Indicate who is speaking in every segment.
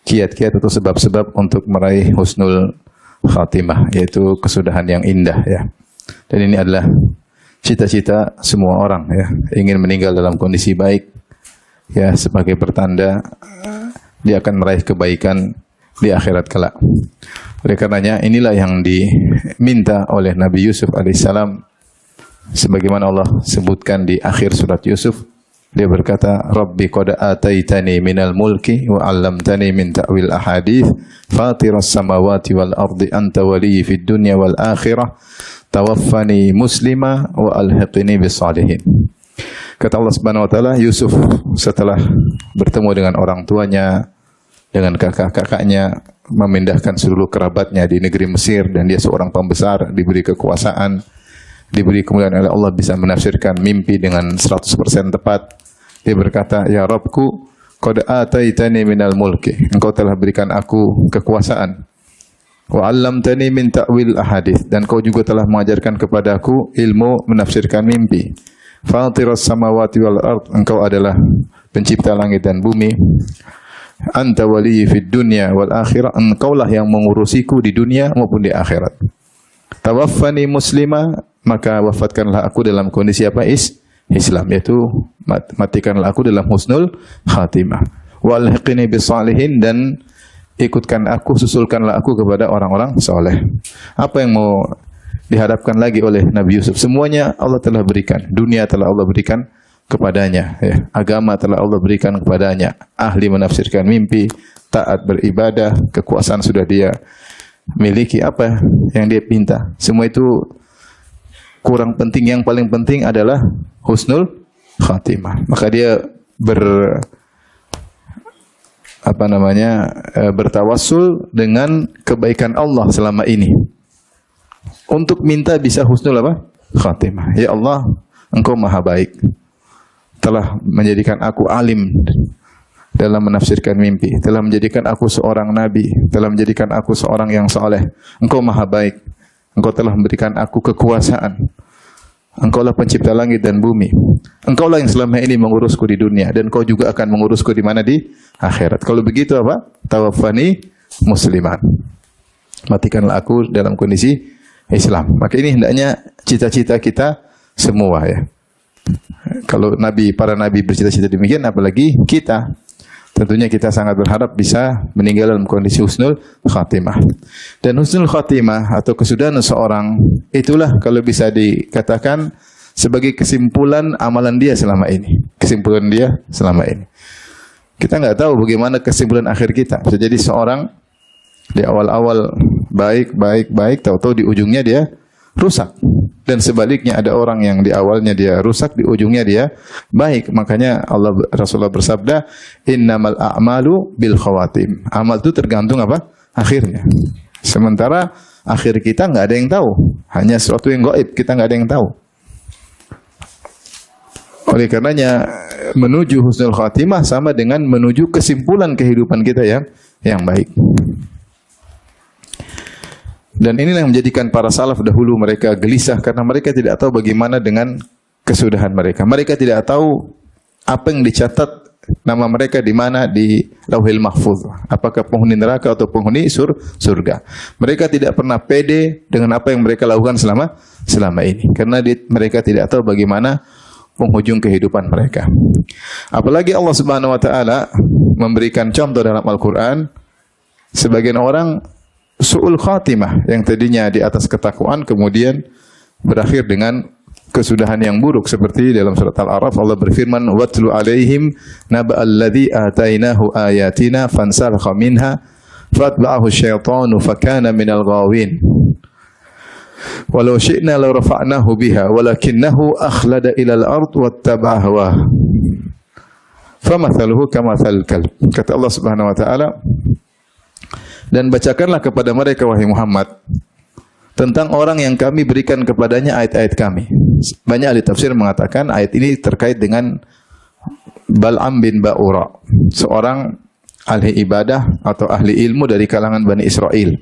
Speaker 1: kiat-kiat atau sebab-sebab untuk meraih husnul khatimah, yaitu kesudahan yang indah ya. Dan ini adalah cita-cita semua orang ya, ingin meninggal dalam kondisi baik ya, sebagai pertanda dia akan meraih kebaikan di akhirat kelak. Oleh karenanya inilah yang diminta oleh Nabi Yusuf alaihissalam, sebagaimana Allah sebutkan di akhir surat Yusuf. Dia berkata, Rabbi qad ataitani minal mulki wa 'allamtani min ta'wil ahadits fatiras samawati wal ardi anta waliyyi fid dunya wal akhirah tawaffani muslima wa alhiqni bis salihin. Kata Allah Subhanahu wa taala, Yusuf setelah bertemu dengan orang tuanya, dengan kakak-kakaknya, memindahkan seluruh kerabatnya di negeri Mesir, dan dia seorang pembesar, diberi kekuasaan, diberi kemuliaan oleh Allah, bisa menafsirkan mimpi dengan 100% tepat. Dia berkata, ya Rabbku, qad ataitani minal mulki, engkau telah berikan aku kekuasaan. Wa 'allamtani min ta'wil ahadits, dan kau juga telah mengajarkan kepadaku ilmu menafsirkan mimpi. Fatiras samawati wal ard, engkau adalah pencipta langit dan bumi. Anta waliyyi fid dunya wal akhirah, engkaulah yang mengurusiku di dunia maupun di akhirat. Tawaffani muslima, maka wafatkanlah aku dalam kondisi apa? Islam, yaitu matikanlah aku dalam husnul khatimah. Wal hiqni bis salihin, dan ikutkan aku, susulkanlah aku kepada orang-orang saleh. Apa yang mau dihadapkan lagi oleh Nabi Yusuf? Semuanya Allah telah berikan. Dunia telah Allah berikan kepadanya ya. Agama telah Allah berikan kepadanya. Ahli menafsirkan mimpi, taat beribadah, kekuasaan sudah dia miliki. Apa yang dia pinta? Semua itu kurang penting. Yang paling penting adalah husnul khatimah. Maka dia bertawassul dengan kebaikan Allah selama ini untuk minta bisa husnul khatimah. Ya Allah, engkau maha baik, telah menjadikan aku alim dalam menafsirkan mimpi, telah menjadikan aku seorang nabi, telah menjadikan aku seorang yang saleh. Engkau maha baik, engkau telah memberikan aku kekuasaan. Engkaulah pencipta langit dan bumi. Engkaulah yang selama ini mengurusku di dunia, dan kau juga akan mengurusku di mana? Di akhirat. Kalau begitu apa? Tawaffani musliman. Matikanlah aku dalam kondisi Islam. Maka ini hendaknya cita-cita kita semua ya. Kalau para nabi bercita-cita demikian, apalagi kita. Tentunya kita sangat berharap bisa meninggal dalam kondisi husnul khatimah. Dan husnul khatimah atau kesudahan seorang, itulah kalau bisa dikatakan sebagai kesimpulan amalan dia selama ini. Kesimpulan dia selama ini. Kita nggak tahu bagaimana kesimpulan akhir kita. Bisa jadi seorang di awal-awal baik, tahu-tahu di ujungnya dia rusak. Dan sebaliknya, ada orang yang di awalnya dia rusak, di ujungnya dia baik. Makanya Rasulullah bersabda, innamal a'malu bil khawatim. Amal itu tergantung akhirnya. Sementara akhir kita nggak ada yang tahu. Hanya sesuatu yang gaib, kita nggak ada yang tahu. Oleh karenanya, menuju husnul khatimah sama dengan menuju kesimpulan kehidupan kita yang baik. Dan inilah yang menjadikan para salaf dahulu mereka gelisah, karena mereka tidak tahu bagaimana dengan kesudahan mereka. Mereka tidak tahu apa yang dicatat nama mereka di mana di Lauhil Mahfuz. Apakah penghuni neraka atau penghuni surga. Mereka tidak pernah pede dengan apa yang mereka lakukan selama ini, karena mereka tidak tahu bagaimana penghujung kehidupan mereka. Apalagi Allah Subhanahu wa taala memberikan contoh dalam Al-Qur'an, sebagian orang su'ul khatimah yang tadinya di atas ketakwaan kemudian berakhir dengan kesudahan yang buruk, seperti dalam surat Al-A'raf Allah berfirman, watlu alaihim naba'al ladzi atainahu ayatina fansalakha minha fatba'ahu syaitanu fakana minal ghawin walau syi'na la rafa'nahu biha walakinnahu akhlada ilal ard wattaba'a hawa famathaluhu kamathal kalb. Kata Allah Subhanahu wa taala, dan bacakanlah kepada mereka wahai Muhammad tentang orang yang kami berikan kepadanya ayat-ayat kami. Banyak ahli tafsir mengatakan ayat ini terkait dengan Bal'am bin Ba'ura, seorang ahli ibadah atau ahli ilmu dari kalangan Bani Israel.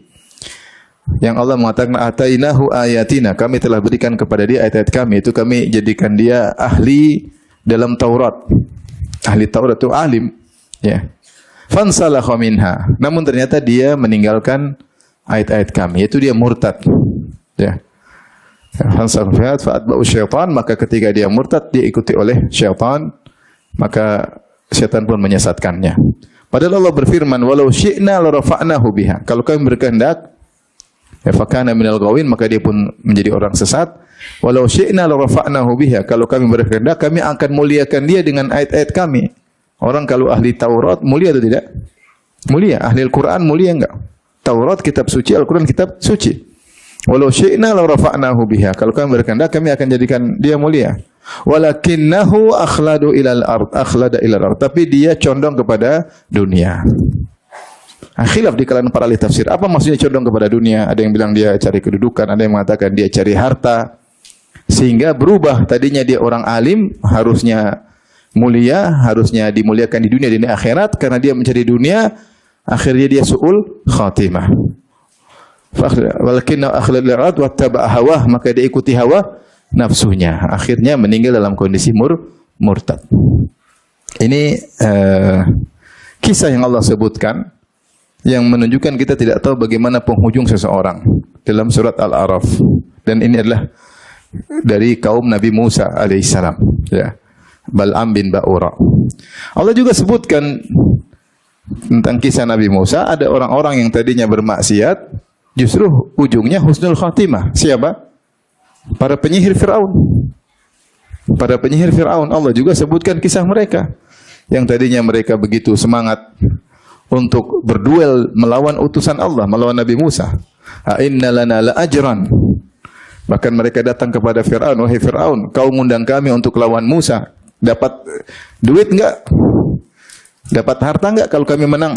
Speaker 1: Yang Allah mengatakan atainahu ayatina, kami telah berikan kepada dia ayat-ayat kami, itu kami jadikan dia ahli dalam Taurat. Ahli Taurat itu alim, ya. Fansalakha minha. Namun ternyata dia meninggalkan ayat-ayat kami, yaitu dia murtad. Ya. Fansalakha fa'atba'u syaitan, maka ketika dia murtad dia ikuti oleh syaitan, maka syaitan pun menyesatkannya. Padahal Allah berfirman, "Walau syi'na la rafa'nahu biha." Kalau kami berkehendak, ya fakana minal ghawin, maka dia pun menjadi orang sesat. Walau syi'na la rafa'nahu biha. Kalau kami berkehendak, kami akan muliakan dia dengan ayat-ayat kami. Orang kalau ahli Taurat mulia atau tidak? Mulia. Ahli Al-Quran mulia enggak? Taurat kitab suci, Al-Quran kitab suci. Walau syi'na la rafa'nahu biha. Kalau kami berkehendak, kami akan jadikan dia mulia. Walakinnahu akhlada ilal ard. Tapi dia condong kepada dunia. Khilaf di kalangan para ahli tafsir. Apa maksudnya condong kepada dunia? Ada yang bilang dia cari kedudukan, ada yang mengatakan dia cari harta. Sehingga berubah, tadinya dia orang alim, harusnya mulia, harusnya dimuliakan di dunia dan di akhirat, karena dia mencari dunia, akhirnya dia su'ul khatimah. Walakinnahu akhlada ilal ard wattaba'a hawah, maka dia ikuti hawa nafsunya, akhirnya meninggal dalam kondisi murtad. Ini kisah yang Allah sebutkan yang menunjukkan kita tidak tahu bagaimana penghujung seseorang dalam surat Al-A'raf. Dan ini adalah dari kaum Nabi Musa alaihissalam, ya. Bal'am bin Ba'ura. Allah juga sebutkan tentang kisah Nabi Musa, ada orang-orang yang tadinya bermaksiat, justru ujungnya husnul khatimah. Siapa? Para penyihir Fir'aun. Para penyihir Fir'aun, Allah juga sebutkan kisah mereka. Yang tadinya mereka begitu semangat untuk berduel melawan utusan Allah, melawan Nabi Musa. Inna lana la ajran. Bahkan mereka datang kepada Fir'aun, wahai Fir'aun, kau mengundang kami untuk lawan Musa. Dapat duit enggak? Dapat harta enggak kalau kami menang?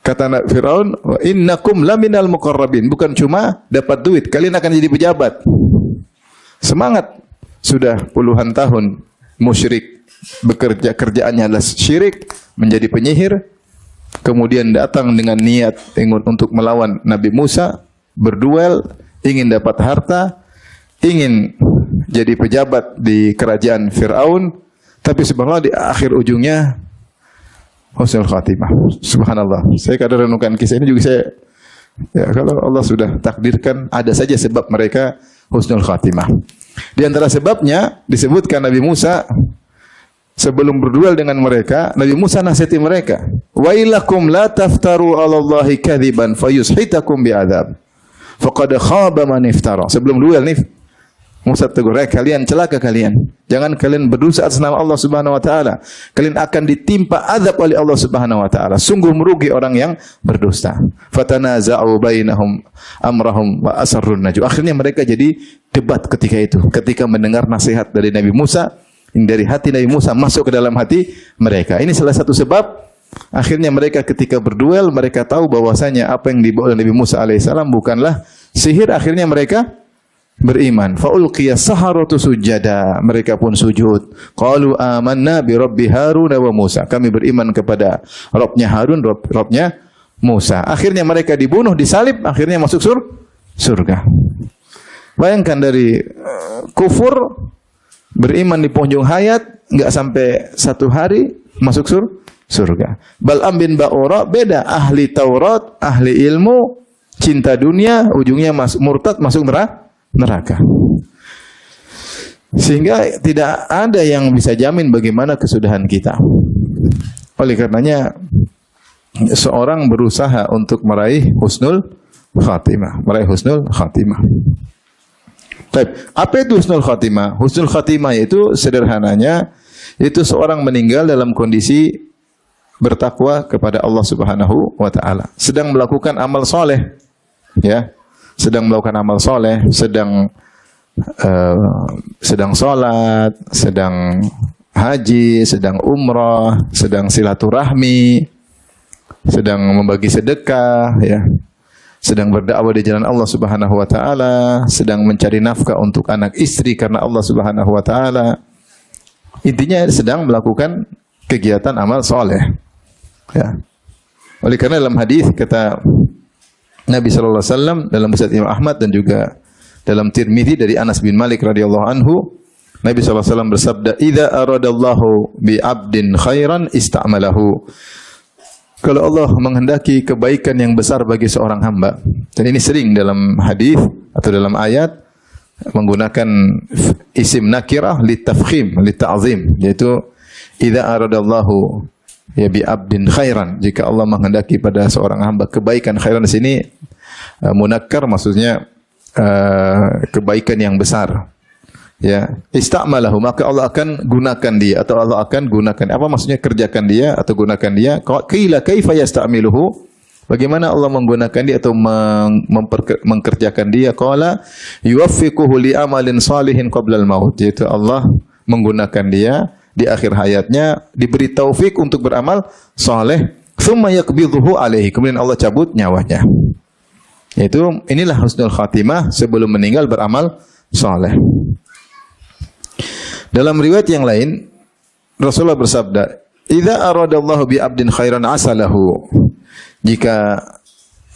Speaker 1: Kata Fir'aun, wa innakum laminal muqarrabin. Bukan cuma dapat duit, kalian akan jadi pejabat. Semangat. Sudah puluhan tahun musyrik, bekerja, kerjaannya adalah syirik, menjadi penyihir. Kemudian datang dengan niat untuk melawan Nabi Musa, berduel, ingin dapat harta, ingin jadi pejabat di kerajaan Fir'aun. Tapi subhanallah di akhir ujungnya husnul khatimah. Subhanallah. Saya kadang renungkan kisah ini juga saya, ya, kalau Allah sudah takdirkan, ada saja sebab mereka husnul khatimah. Di antara sebabnya disebutkan Nabi Musa sebelum berduel dengan mereka, Nabi Musa nasihati mereka, "Wailakum la taftaru 'alallahi kadziban fayushitakum bi'adzab. Faqad khaba man iftara." Sebelum duel nih Musa tegur, kalian celaka kalian. Jangan kalian berdosa atas nama Allah Subhanahu wa taala. Kalian akan ditimpa azab oleh Allah Subhanahu wa taala. Sungguh merugi orang yang berdusta. Fatanaza'u bainahum amrahum wa asarrun najwa. Akhirnya mereka jadi debat ketika itu. Ketika mendengar nasihat dari Nabi Musa, dari hati Nabi Musa masuk ke dalam hati mereka. Ini salah satu sebab akhirnya mereka ketika berduel, mereka tahu bahwasanya apa yang dibawa oleh Nabi Musa alaihissalam bukanlah sihir. Akhirnya mereka beriman. Faulqiya saharatu sujada. Mereka pun sujud. Qalu amanna bi rabbi Harun wa Musa. Kami beriman kepada Rabbnya Harun, Rabbnya Musa. Akhirnya mereka dibunuh, disalib, akhirnya masuk surga. Bayangkan dari kufur, beriman di penghujung hayat, enggak sampai 1 hari masuk surga. Bal'am bin Ba'ura beda, ahli Taurat, ahli ilmu, cinta dunia, ujungnya murtad, masuk neraka. Sehingga tidak ada yang bisa jamin bagaimana kesudahan kita. Oleh karenanya seorang berusaha untuk meraih husnul khatimah, Baik, apa itu husnul khatimah? Husnul khatimah itu sederhananya itu seorang meninggal dalam kondisi bertakwa kepada Allah Subhanahu wa taala, sedang melakukan amal soleh, ya. Sedang melakukan amal soleh, sedang sholat, sedang haji, sedang umrah, sedang silaturahmi, sedang membagi sedekah, ya, sedang berdakwah di jalan Allah Subhanahu wa taala, sedang mencari nafkah untuk anak istri karena Allah Subhanahu wa taala. Intinya sedang melakukan kegiatan amal soleh, ya. Oleh karena dalam hadis kata Nabi sallallahu alaihi wasallam dalam Musnad Imam Ahmad dan juga dalam Tirmizi dari Anas bin Malik radhiyallahu anhu, Nabi SAW bersabda, "Idza aradallahu bi 'abdin khairan ista'malahu." Kalau Allah menghendaki kebaikan yang besar bagi seorang hamba, dan ini sering dalam hadis atau dalam ayat menggunakan isim nakirah litafkhim, lita'zim, yaitu idza aradallahu ya bi 'abdin khairan, jika Allah menghendaki pada seorang hamba kebaikan. Khairan di sini munakkar, maksudnya kebaikan yang besar. Ya, ista'malahu, maka Allah akan gunakan dia, atau Allah akan gunakan. Apa maksudnya kerjakan dia atau gunakan dia? Qila kaifa yasta'miluhu? Bagaimana Allah menggunakan dia atau mengerjakan dia? Qala yuwaffiquhu li amalin salihin qabla al-maut. Yaitu Allah menggunakan dia di akhir hayatnya, diberi taufik untuk beramal saleh, thumma yaqbidhuhu alaihi, kemudian Allah cabut nyawanya. Yaitu inilah husnul khatimah, sebelum meninggal beramal saleh. Dalam riwayat yang lain, Rasulullah bersabda, "Idza aradallahu bi 'abdin khairan asalahu." Jika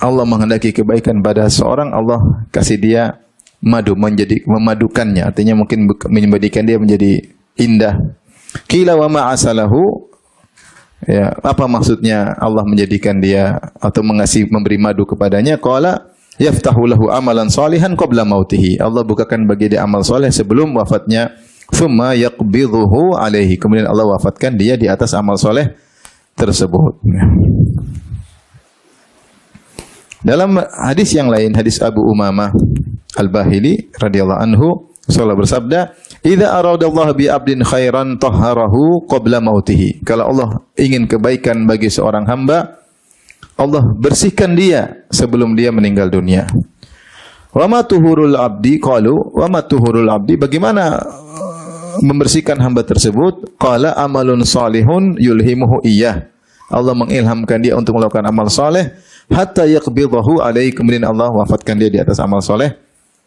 Speaker 1: Allah menghendaki kebaikan pada seorang, Allah kasih dia madu, memadukannya. Artinya mungkin menjadikan dia menjadi indah. Qila wa ma asalahu? Ya, apa maksudnya Allah menjadikan dia atau memberi madu kepadanya? Qala yaftahu lahu amalan salihan qabla mautihi. Allah bukakan bagi dia amal soleh sebelum wafatnya. Thumma yaqbidhuhu alaihi, kemudian Allah wafatkan dia di atas amal soleh tersebut. Dalam hadis yang lain, hadis Abu Umamah Al-Bahili radhiyallahu anhu, Rasulullah bersabda, "Idza aradallahu bi 'abdin khairan tahharahu qabla mautihi." Kalau Allah ingin kebaikan bagi seorang hamba, Allah bersihkan dia sebelum dia meninggal dunia. Wa ma tuhurul 'abdi? Qalu wa ma tuhurul 'abdi? Bagaimana membersihkan hamba tersebut? Qala amalun salihun yulhimuhu iyyah. Allah mengilhamkan dia untuk melakukan amal saleh hatta yaqbidahu alaihi, kemudian Allah wafatkan dia di atas amal saleh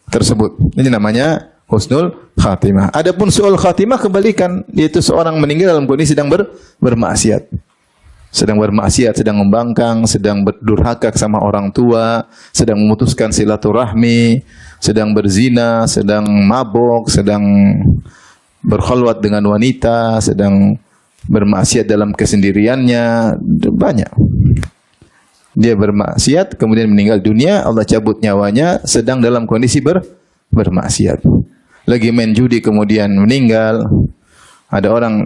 Speaker 1: tersebut. Ini namanya husnul khatimah. Adapun su'ul khatimah kebalikan, yaitu seorang meninggal dalam kondisi sedang bermaksiat. Sedang bermaksiat, sedang membangkang, sedang berdurhaka sama orang tua, sedang memutuskan silaturahmi, sedang berzina, sedang mabok, sedang berkhalwat dengan wanita, sedang bermaksiat dalam kesendiriannya, banyak. Dia bermaksiat, kemudian meninggal dunia, Allah cabut nyawanya, sedang dalam kondisi bermaksiat. Lagi main judi, kemudian meninggal. Ada orang,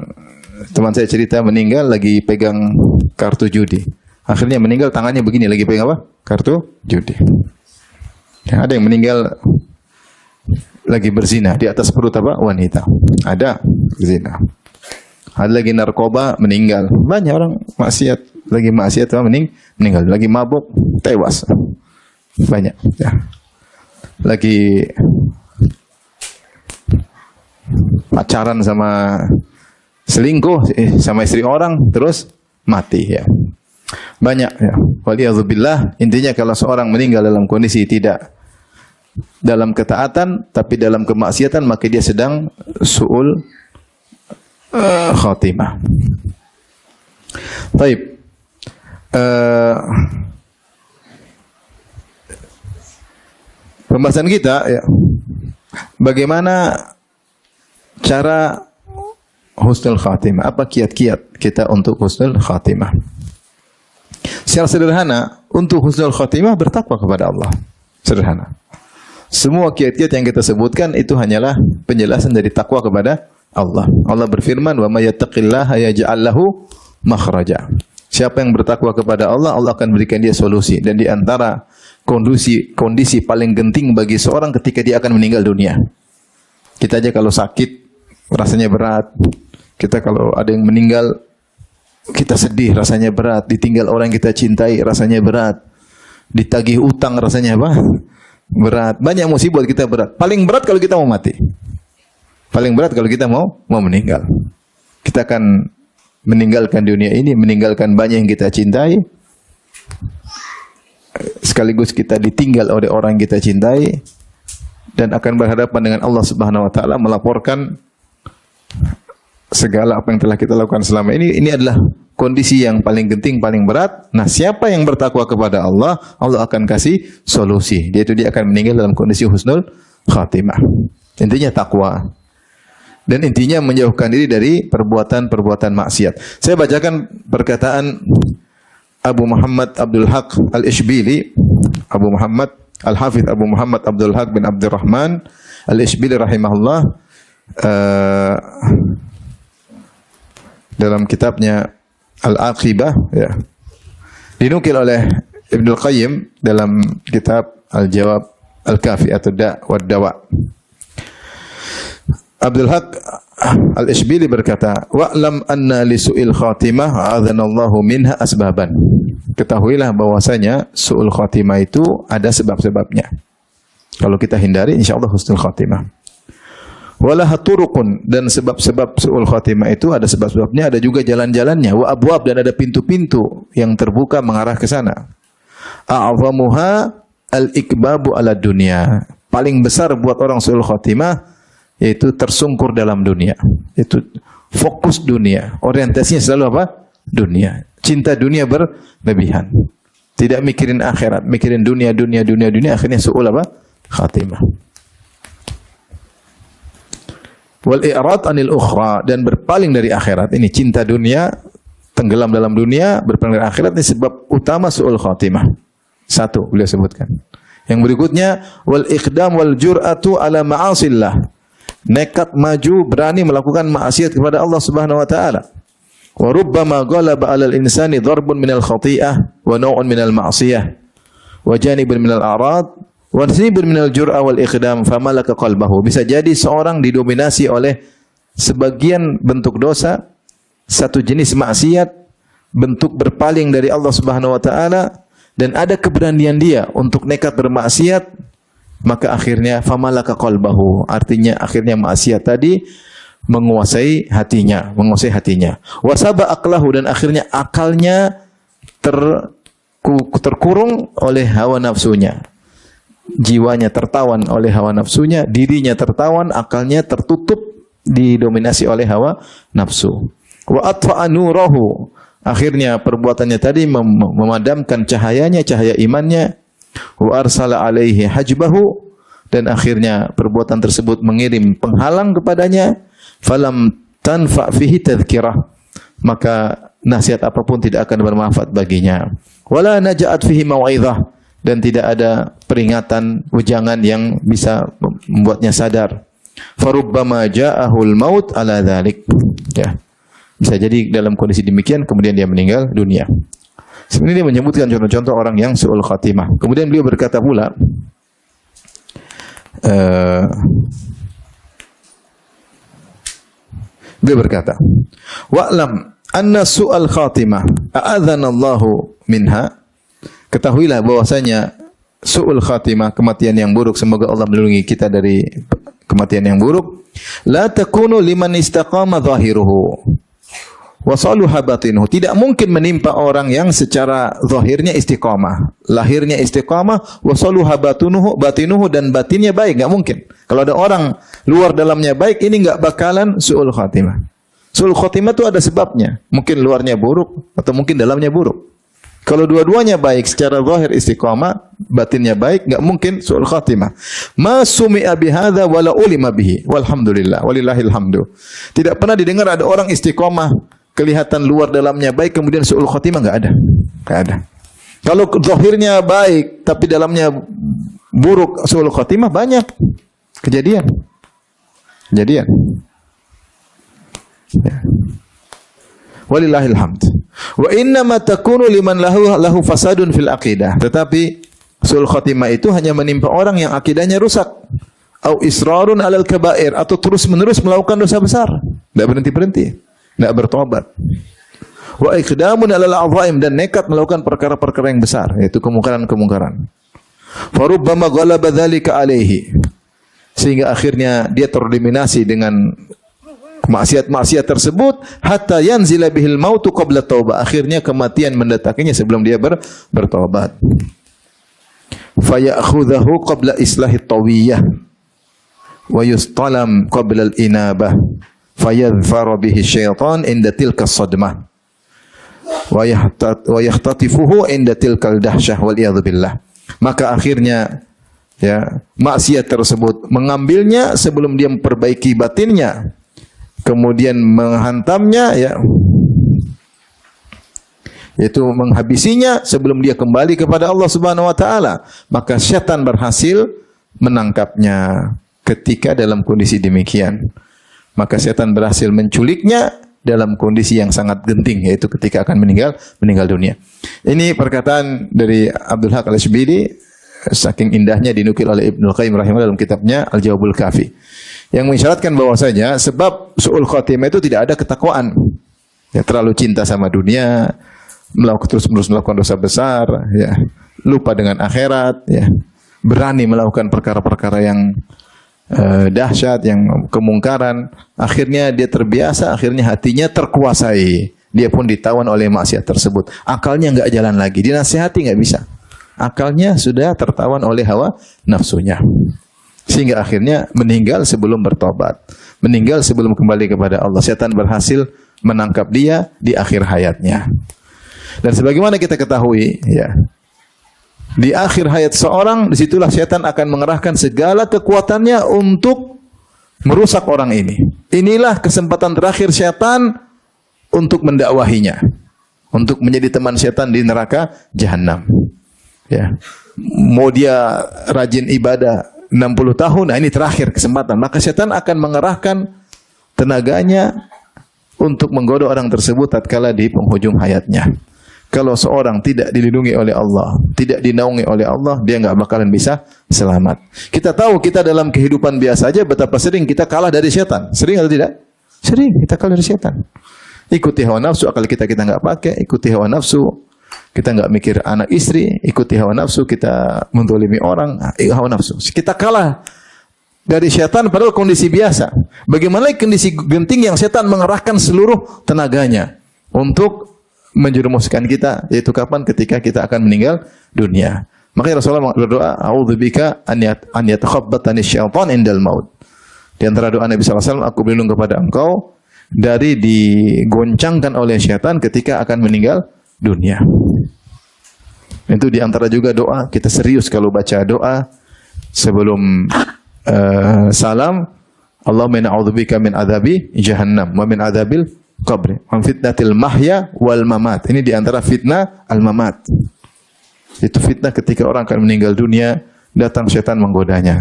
Speaker 1: teman saya cerita, meninggal lagi pegang kartu judi. Akhirnya meninggal, tangannya begini, lagi pegang apa? Kartu judi. Ada yang meninggal lagi berzina, di atas perut apa? Wanita. Ada berzina. Ada lagi narkoba, meninggal. Banyak orang maksiat, lagi maksiat meninggal. Lagi mabuk, tewas. Banyak. Ya. Lagi pacaran sama selingkuh sama istri orang, terus mati. Ya. Banyak. Ya. Waliyadzubillah. Intinya kalau seorang meninggal dalam kondisi tidak dalam ketaatan, tapi dalam kemaksiatan, maka dia sedang su'ul khatimah. Baik. Pembahasan kita, ya, bagaimana cara husnul khatimah? Apa kiat-kiat kita untuk husnul khatimah? Secara sederhana, untuk husnul khatimah bertakwa kepada Allah. Sederhana. Semua kiat-kiat yang kita sebutkan itu hanyalah penjelasan dari takwa kepada Allah. Allah berfirman, "Wa may yattaqillaha yaj'al lahu makhraja." Siapa yang bertakwa kepada Allah, Allah akan berikan dia solusi. Dan di antara kondisi paling genting bagi seorang ketika dia akan meninggal dunia. Kita aja kalau sakit rasanya berat. Kita kalau ada yang meninggal, kita sedih, rasanya berat. Ditinggal orang yang kita cintai, rasanya berat. Ditagih utang, rasanya apa? Berat. Banyak musibah kita berat. Paling berat kalau kita mau mati. Paling berat kalau kita mau meninggal. Kita akan meninggalkan dunia ini, meninggalkan banyak yang kita cintai. Sekaligus kita ditinggal oleh orang yang kita cintai. Dan akan berhadapan dengan Allah Subhanahu wa taala, melaporkan segala apa yang telah kita lakukan selama ini. Ini adalah kondisi yang paling genting, paling berat. Nah, siapa yang bertakwa kepada Allah, Allah akan kasih solusi. Yaitu dia akan meninggal dalam kondisi husnul khatimah. Intinya takwa. Dan intinya menjauhkan diri dari perbuatan-perbuatan maksiat. Saya bacakan perkataan Abu Muhammad Abdul Haq Al-Ishbili, Abu Muhammad Al-Hafidh Abu Muhammad Abdul Haq bin Abdurrahman Al-Ishbili rahimahullah dalam kitabnya Al-Aqibah, ya. Dinukil oleh Ibnul Qayyim dalam kitab Al-Jawab Al-Kafi atau Da' wa Dawa. Abdul Haq Al-Ishbili berkata, "Wa'lam anna li su'il khatimah a'adhanallahu minha asbaban." Ketahuilah bahwasanya su'ul khatimah itu ada sebab-sebabnya. Kalau kita hindari, insyaallah husnul khatimah. Wala turuqun, dan sebab-sebab su'ul khatimah itu ada sebab-sebabnya, ada juga jalan-jalannya. Wa abwab, dan ada pintu-pintu yang terbuka mengarah ke sana. A'zamuha al-ikbabu ala dunya. Paling besar buat orang su'ul khatimah yaitu tersungkur dalam dunia. Itu fokus dunia. Orientasinya selalu apa? Dunia. Cinta dunia berlebihan. Tidak mikirin akhirat, mikirin dunia, akhirnya su'ul apa? Khatimah. Wal i'rad anil ukhra, dan berpaling dari akhirat. Ini cinta dunia, tenggelam dalam dunia, berpaling dari akhirat, ini sebab utama su'ul khatimah. Satu beliau sebutkan. Yang berikutnya, wal iqdam wal jur'atu ala ma'asillah. Nekat maju, berani melakukan maksiat kepada Allah Subhanahu wa taala. Wa rubbama ghalaba 'alal insani darbun minal khati'ah wa naw'un minal ma'siyah wa janibun minal a'rad wa nasibun minal jur'a wal iqdam famalaka qalbahu. Bisa jadi seorang didominasi oleh sebagian bentuk dosa, satu jenis maksiat, bentuk berpaling dari Allah Subhanahu wa taala, dan ada keberanian dia untuk nekat bermaksiat, maka akhirnya famalaka qalbahu, artinya akhirnya maksiat tadi menguasai hatinya. Wasaba aqlahu, dan akhirnya akalnya terkurung oleh hawa nafsunya. Jiwanya tertawan oleh hawa nafsunya, dirinya tertawan, akalnya tertutup, didominasi oleh hawa nafsu. Wa atfa'a nurahu, akhirnya perbuatannya tadi memadamkan cahayanya, cahaya imannya. Wa arsala alaihi hajbahu, dan akhirnya perbuatan tersebut mengirim penghalang kepadanya. Falam tanfa fihi tadhkirah, maka nasihat apapun tidak akan bermanfaat baginya. Wala naja'at fihi mau'izah, dan tidak ada peringatan, wejangan yang bisa membuatnya sadar. Farubbama ja'ahul maut ala dzalik, ya. Bisa jadi dalam kondisi demikian kemudian dia meninggal dunia. Sebenarnya dia menyebutkan contoh-contoh orang yang su'ul khatimah. Kemudian beliau berkata pula, beliau berkata, wa'lam anna su'al khatimah a'adhanallahu minha. Ketahuilah bahwasanya su'ul khatimah, kematian yang buruk, semoga Allah melindungi kita dari kematian yang buruk, la takunu liman istaqama zahiruhu wa saluha batinuhu. Tidak mungkin menimpa orang yang secara zahirnya istiqamah, lahirnya istiqamah, wa saluha batinuhu, dan batinnya baik, enggak mungkin. Kalau ada orang luar dalamnya baik, ini enggak bakalan su'ul khatimah. Su'ul khatimah itu ada sebabnya. Mungkin luarnya buruk atau mungkin dalamnya buruk. Kalau dua-duanya baik, secara zahir istiqamah, batinnya baik, enggak mungkin su'ul khatimah. Ma sumi'a bihadza wala ulima bihi. Walhamdulillah, walillahil hamdu. Tidak pernah didengar ada orang istiqamah, kelihatan luar dalamnya baik, kemudian su'ul khatimah, enggak ada. Enggak ada. Kalau zahirnya baik tapi dalamnya buruk, su'ul khatimah, banyak kejadian. Ya. Walillahil hamd. Wa inna ma takunu liman lahu fasadun fil aqidah. Tetapi su'ul khatimah itu hanya menimpa orang yang akidahnya rusak. Au israrun alal kaba'ir, atau terus-menerus melakukan dosa besar, enggak berhenti-berhenti, enggak bertobat. Wa iqdamun alal azaim, dan nekat melakukan perkara-perkara yang besar, yaitu kemungkaran-kemungkaran. Fa rubbama ghalaba dzalika alaihi, sehingga akhirnya dia terdominasi dengan maksiat-maksiat tersebut, hatta yanzila bihil mautu qabla taubah, akhirnya kematian mendatanginya sebelum dia bertobat. Fa ya'khudhahu qabla islahi tawiyah wa yustalam qabla al-inabah fayadhfaru bihi syaitan inda tilka sadmah wa yahtatifuhu inda tilka al-dahsyah wal iyadhu billah. Maka akhirnya, ya, maksiat tersebut mengambilnya sebelum dia memperbaiki batinnya, kemudian menghantamnya, ya, yaitu menghabisinya sebelum dia kembali kepada Allah Subhanahu wa taala, maka syaitan berhasil menangkapnya ketika dalam kondisi demikian. Maka syaitan berhasil menculiknya dalam kondisi yang sangat genting, yaitu ketika akan meninggal dunia. Ini perkataan dari Abdul Haq Al-Ishbili, saking indahnya dinukil oleh Ibnu Qayyim rahimahullah dalam kitabnya Al-Jawabul Kafi, yang mengisyaratkan bahwasanya sebab su'ul khatimah itu tidak ada ketakwaan. Ya, terlalu cinta sama dunia, terus-menerus melakukan dosa besar, ya, lupa dengan akhirat, ya, berani melakukan perkara-perkara yang dahsyat, yang kemungkaran, akhirnya dia terbiasa, akhirnya hatinya terkuasai, dia pun ditawan oleh maksiat tersebut, akalnya nggak jalan lagi, dinasihati nggak bisa, akalnya sudah tertawan oleh hawa nafsunya, sehingga akhirnya meninggal sebelum bertobat, meninggal sebelum kembali kepada Allah. Setan berhasil menangkap dia di akhir hayatnya. Dan sebagaimana kita ketahui, ya, di akhir hayat seorang, disitulah setan akan mengerahkan segala kekuatannya untuk merusak orang ini. Inilah kesempatan terakhir setan untuk mendakwahinya, untuk menjadi teman setan di neraka jahanam. Ya. Mau dia rajin ibadah 60 tahun, nah ini terakhir kesempatan. Maka setan akan mengerahkan tenaganya untuk menggoda orang tersebut tatkala di penghujung hayatnya. Kalau seorang tidak dilindungi oleh Allah, tidak dinaungi oleh Allah, dia nggak bakalan bisa selamat. Kita tahu kita dalam kehidupan biasa aja betapa sering kita kalah dari setan. Sering atau tidak? Sering kita kalah dari setan. Ikuti hawa nafsu, akal kita nggak pakai. Ikuti hawa nafsu, kita nggak mikir anak istri. Ikuti hawa nafsu, kita menzalimi orang. Hawa nafsu, kita kalah dari setan padahal kondisi biasa. Bagaimana kondisi genting yang setan mengerahkan seluruh tenaganya untuk menjerumuskan kita, yaitu kapan? Ketika kita akan meninggal dunia. Makanya Rasulullah berdoa, "A'udzubika an yatakhabbatani syaitan indal maut." Di antara doa Nabi SAW, aku berlindung kepada engkau dari digoncangkan oleh syaitan ketika akan meninggal dunia. Itu di antara juga doa, kita serius kalau baca doa sebelum salam, Allahumma inna a'udzubika min adzabi jahannam wa min adzabil qabri wa fitnatil mahya wal mamat. Ini di antara fitnah al-mamat. Itu fitnah ketika orang akan meninggal dunia, datang setan menggodanya.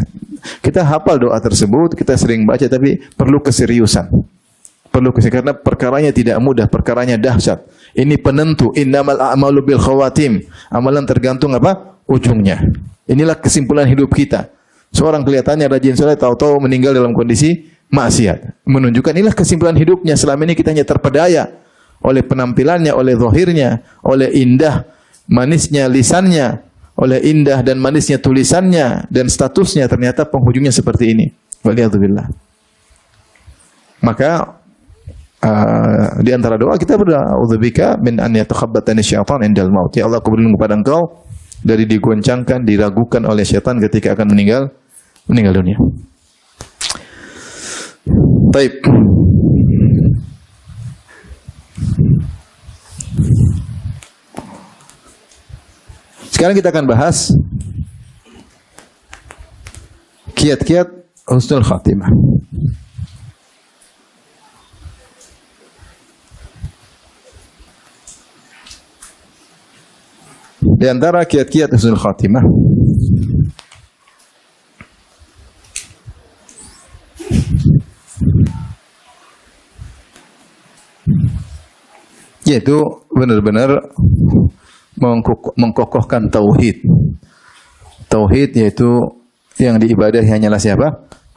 Speaker 1: Kita hafal doa tersebut, kita sering baca, tapi perlu keseriusan. Karena perkaranya tidak mudah, perkaranya dahsyat. Ini penentu, innamal a'malu bil khawatim. Amalan tergantung apa? Ujungnya. Inilah kesimpulan hidup kita. Seorang kelihatannya rajin salat, tahu-tahu meninggal dalam kondisi maksiat. Menunjukkan inilah kesimpulan hidupnya. Selama ini kita hanya terpedaya oleh penampilannya, oleh zahirnya, oleh indah manisnya lisannya, oleh indah dan manisnya tulisannya dan statusnya, ternyata penghujungnya seperti ini. Waliyadzubillah. Maka di antara doa kita berdoa, "A'udzubika min an yatakhabbatani syaitan indal maut." Ya Allah, aku berlindung kepada Engkau dari digoncangkan, diragukan oleh syaitan ketika akan meninggal dunia. Baik. Sekarang kita akan bahas kiat-kiat husnul khatimah. Di antara kiat-kiat husnul khatimah, yaitu benar-benar mengkokohkan tauhid. Tauhid yaitu yang diibadahi hanyalah siapa?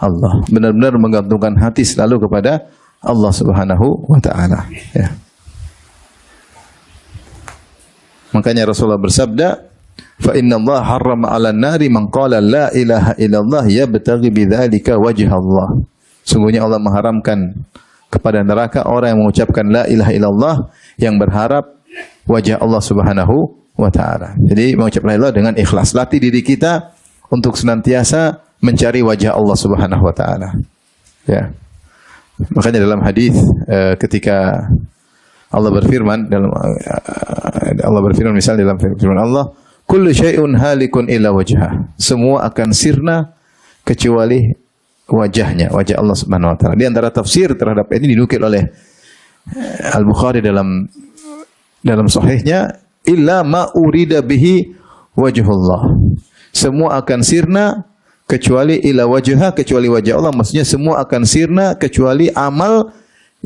Speaker 1: Allah. Benar-benar menggantungkan hati selalu kepada Allah Subhanahu wa taala, ya. Makanya Rasulullah bersabda, "Fa inna Allah harrama 'alan nari man qala la ilaha illallah yabtaghi bidzalika wajha Allah." Sungguhnya Allah mengharamkan kepada neraka orang yang mengucapkan la ilaha illallah yang berharap wajah Allah Subhanahu wa taala. Jadi mengucap la ilaha dengan ikhlas. Latih diri kita untuk senantiasa mencari wajah Allah Subhanahu wa taala. Ya. Makanya dalam hadis ketika Allah berfirman misal dalam firman Allah, "Kullu syai'un halikun illa wajhah." Semua akan sirna kecuali wajahnya, wajah Allah Subhanahu wa taala. Di antara tafsir terhadap ini dinukil oleh Al-Bukhari dalam sahihnya, illa ma urida bihi wajhullah. Semua akan sirna kecuali ila wajha, kecuali wajah Allah. Maksudnya semua akan sirna kecuali amal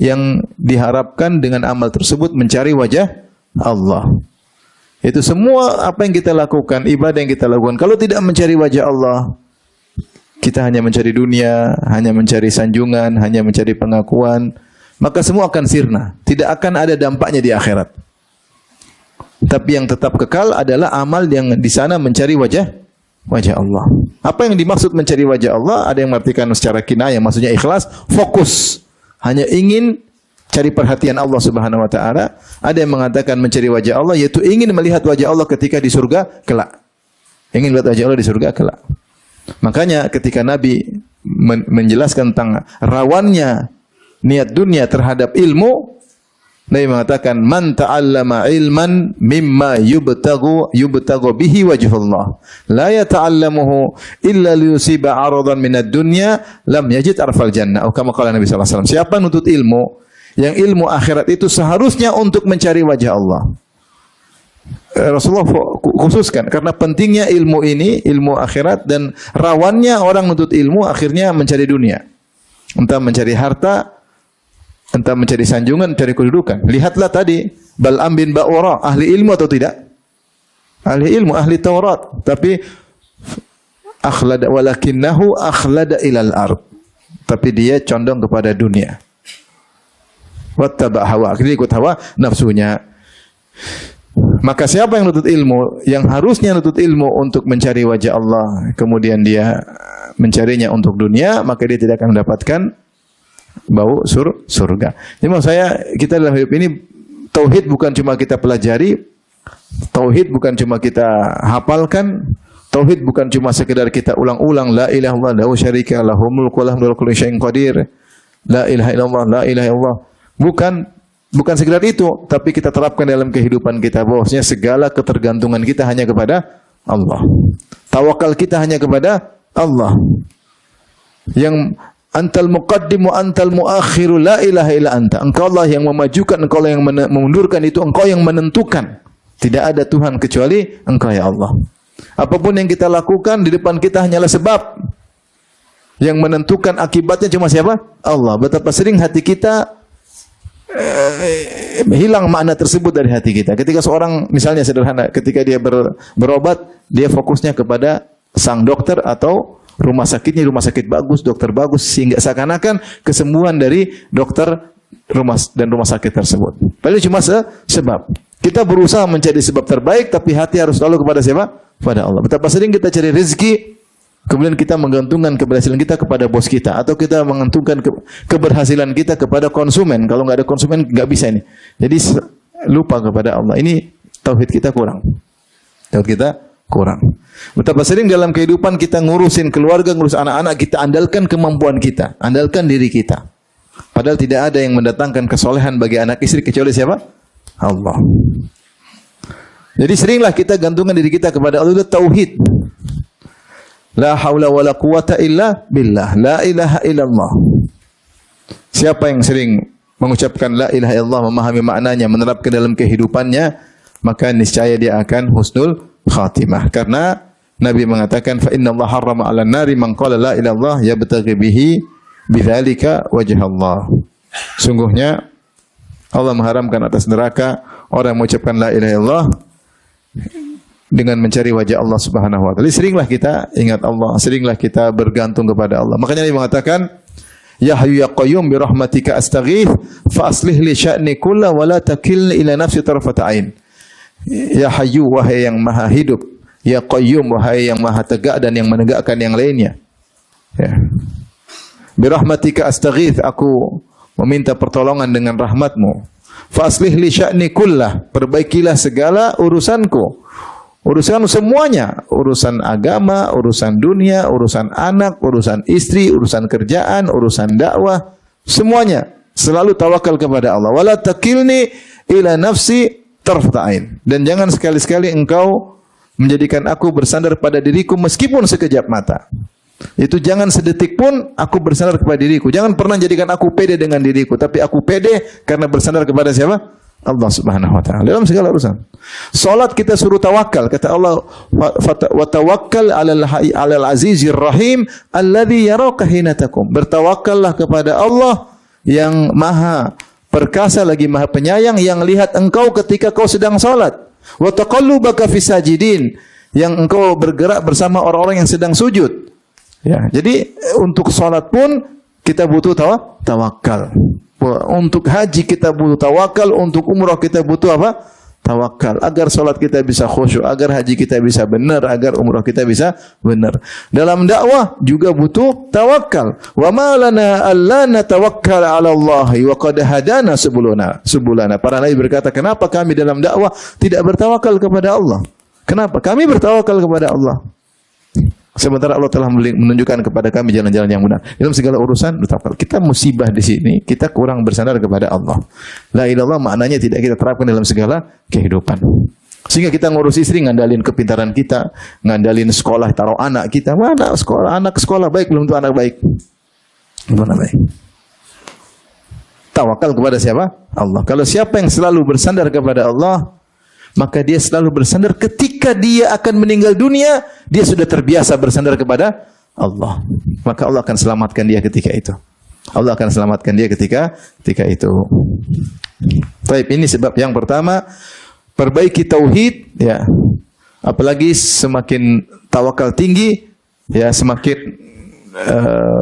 Speaker 1: yang diharapkan dengan amal tersebut mencari wajah Allah. Itu semua apa yang kita lakukan, ibadah yang kita lakukan, kalau tidak mencari wajah Allah, kita hanya mencari dunia, hanya mencari sanjungan, hanya mencari pengakuan, maka semua akan sirna. Tidak akan ada dampaknya di akhirat. Tapi yang tetap kekal adalah amal yang di sana mencari wajah Allah. Apa yang dimaksud mencari wajah Allah? Ada yang mengartikan secara kinayah, maksudnya ikhlas, fokus, hanya ingin cari perhatian Allah Subhanahu wa taala. Ada yang mengatakan mencari wajah Allah yaitu ingin melihat wajah Allah ketika di surga kelak. Ingin melihat wajah Allah di surga kelak. Makanya ketika Nabi menjelaskan tentang rawannya niat dunia terhadap ilmu, Nabi mengatakan man ta'allama ilman mimma yubtagu bihi wajhullah la yata'allamuhu illa liyusiba 'aradan minad dunya lam yajid arfal jannah. Atau kama qala Nabi sallallahu alaihi wasallam, siapa nuntut ilmu yang ilmu akhirat itu seharusnya untuk mencari wajah Allah. Rasulullah khususkan karena pentingnya ilmu ini, ilmu akhirat, dan rawannya orang menuntut ilmu akhirnya mencari dunia. Entah mencari harta, entah mencari sanjungan, mencari kedudukan. Lihatlah tadi Bal'am bin Ba'ura, ahli ilmu atau tidak? Ahli ilmu, ahli Taurat, tapi akhlada walakinnahu akhlada ilal ard. Tapi dia condong kepada dunia. Wattaba hawa, akhirnya ikut hawa nafsunya. Maka siapa yang nuntut ilmu, yang harusnya nuntut ilmu untuk mencari wajah Allah, kemudian dia mencarinya untuk dunia, maka dia tidak akan mendapatkan bau surga. Jadi maksud saya, kita dalam hidup ini, tauhid bukan cuma kita pelajari, tauhid bukan cuma kita hafalkan, tauhid bukan cuma sekedar kita ulang-ulang, la ilaha illallah lahu syarika lahu mulku wa lahu kullu syai'in qadir, la ilaha illallah, la ilaha illallah. Bukan sekedar itu, tapi kita terapkan dalam kehidupan kita bahwasanya segala ketergantungan kita hanya kepada Allah. Tawakal kita hanya kepada Allah. Yang antal muqaddim wa antal muakhiru la ilaha illa anta. Engkau Allah yang memajukan, engkau Allah yang memundurkan, itu engkau yang menentukan. Tidak ada Tuhan kecuali engkau ya Allah. Apapun yang kita lakukan di depan kita hanyalah sebab. Yang menentukan akibatnya cuma siapa? Allah. Betapa sering hati kita hilang makna tersebut dari hati kita. Ketika seorang, misalnya sederhana, ketika dia berobat, dia fokusnya kepada sang dokter atau rumah sakitnya, rumah sakit bagus, dokter bagus, sehingga seakan-akan kesembuhan dari dokter rumah sakit tersebut. Padahal cuma sebab. Kita berusaha mencari sebab terbaik, tapi hati harus selalu kepada siapa? Pada Allah. Betapa sering kita cari rezeki, kemudian kita menggantungkan keberhasilan kita kepada bos kita, atau kita menggantungkan keberhasilan kita kepada konsumen. Kalau nggak ada konsumen nggak bisa ini. Jadi lupa kepada Allah. Ini tauhid kita kurang. Tauhid kita kurang. Betapa sering dalam kehidupan kita ngurusin keluarga, ngurus anak-anak, kita andalkan kemampuan kita, andalkan diri kita. Padahal tidak ada yang mendatangkan kesolehan bagi anak istri kecuali siapa? Allah. Jadi seringlah kita gantungkan diri kita kepada Allah. Itu tauhid. La haula wa la quwata illa billah. La ilaha illallah. Siapa yang sering mengucapkan la ilaha illallah, memahami maknanya, menerapkan dalam kehidupannya, maka niscaya dia akan husnul khatimah. Karena Nabi mengatakan, fa inna Allah harrama 'alan nari man qala la ilaha illallah yabtaghi bihi bidzalika wajha Allah. Sungguhnya Allah mengharamkan atas neraka orang yang mengucapkan la ilaha illallah dengan mencari wajah Allah Subhanahu wa taala. Seringlah kita ingat Allah, seringlah kita bergantung kepada Allah. Makanya Nabi mengatakan, ya hayyu ya qayyum bi rahmatika astaghits fa aslih li sya'ni kullahu wa la takilni ila nafsi tarfata ain. Ya hayyu, wahai yang maha hidup, ya qayyum, wahai yang maha tegak dan yang menegakkan yang lainnya. Ya. Bi rahmatika astaghits, aku meminta pertolongan dengan rahmatmu. Fa aslih li sya'ni kullahu, perbaikilah segala urusanku. Urusan semuanya, urusan agama, urusan dunia, urusan anak, urusan istri, urusan kerjaan, urusan dakwah, semuanya selalu tawakal kepada Allah. Wala takilni ila nafsi tarfata ain. Dan jangan sekali-sekali engkau menjadikan aku bersandar pada diriku meskipun sekejap mata. Itu jangan sedetik pun aku bersandar kepada diriku. Jangan pernah jadikan aku pede dengan diriku, tapi aku pede karena bersandar kepada siapa? Allah Subhanahu wa taala dalam segala urusan. Salat kita suruh tawakal, kata Allah, wa tawakkal 'alal azizir rahim alladzi yaraka hina taqum. Bertawakkallah kepada Allah yang Maha perkasa lagi Maha penyayang, yang lihat engkau ketika kau sedang salat. Wa taqallubaka fis sajidin, yang engkau bergerak bersama orang-orang yang sedang sujud. Ya, jadi untuk salat pun kita butuh tawakal. Untuk haji kita butuh tawakal, untuk umrah kita butuh apa? Tawakal. Agar salat kita bisa khusyuk, agar haji kita bisa benar, agar umrah kita bisa benar. Dalam dakwah juga butuh tawakal. Wa ma lana alla natawakkal 'ala Allah wa qad hadana subulana. Para nabi berkata, kenapa kami dalam dakwah tidak bertawakal kepada Allah? Kenapa? Kami bertawakal kepada Allah. Sementara Allah telah menunjukkan kepada kami jalan-jalan yang benar. Dalam segala urusan, bertawakal. Kita musibah di sini, kita kurang bersandar kepada Allah. La ilaha illallah maknanya tidak kita terapkan dalam segala kehidupan. Sehingga kita ngurus istri, ngandalin kepintaran kita, ngandalin sekolah, taruh anak kita. Mana sekolah? Anak sekolah baik, belum tentu anak baik. Gimana baik? Tawakal kepada siapa? Allah. Kalau siapa yang selalu bersandar kepada Allah, maka dia selalu bersandar ketika dia akan meninggal dunia, dia sudah terbiasa bersandar kepada Allah. Maka Allah akan selamatkan dia ketika itu. Allah akan selamatkan dia ketika itu. Baik, ini sebab yang pertama, perbaiki tauhid, ya. Apalagi semakin tawakal tinggi, ya semakin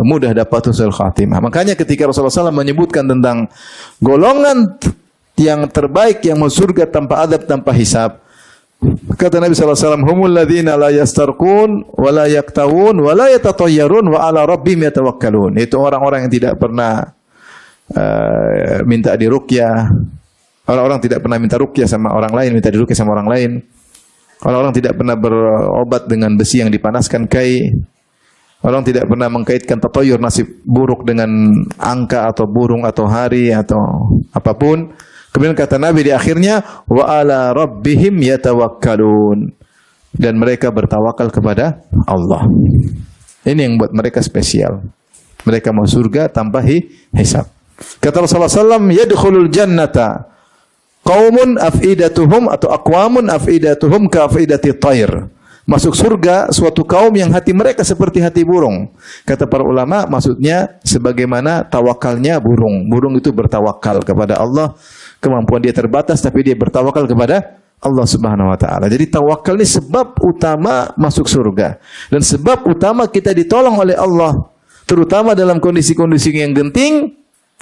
Speaker 1: mudah dapat husnul khatimah. Makanya ketika Rasulullah SAW menyebutkan tentang golongan yang terbaik yang masuk surga tanpa adab, tanpa hisab, kata Nabi SAW, humul ladzina la yastarqun wa la yaktawun wa la yatatayyarun wa ala rabbihim yatawakkalun. Itu orang-orang yang tidak pernah minta diruqyah. Orang-orang tidak pernah minta ruqyah sama orang lain, minta diruqyah sama orang lain. Orang-orang tidak pernah berobat dengan besi yang dipanaskan kai. Orang tidak pernah mengkaitkan tatayyur, nasib buruk, dengan angka atau burung atau hari atau apapun. Kemudian kata Nabi di akhirnya, wa ala rabbihim yatawakkalun, dan mereka bertawakal kepada Allah. Ini yang buat mereka spesial. Mereka mau surga tanpa hisab. Kata Rasulullah SAW, yadkhulul jannata qaumun afidatuhum atau aqwamun afidatuhum ka afidati thair. Masuk surga suatu kaum yang hati mereka seperti hati burung. Kata para ulama, maksudnya sebagaimana tawakalnya burung. Burung itu bertawakal kepada Allah. Kemampuan dia terbatas, tapi dia bertawakal kepada Allah Subhanahu wa taala. Jadi tawakal ini sebab utama masuk surga, dan sebab utama kita ditolong oleh Allah, terutama dalam kondisi-kondisi yang genting.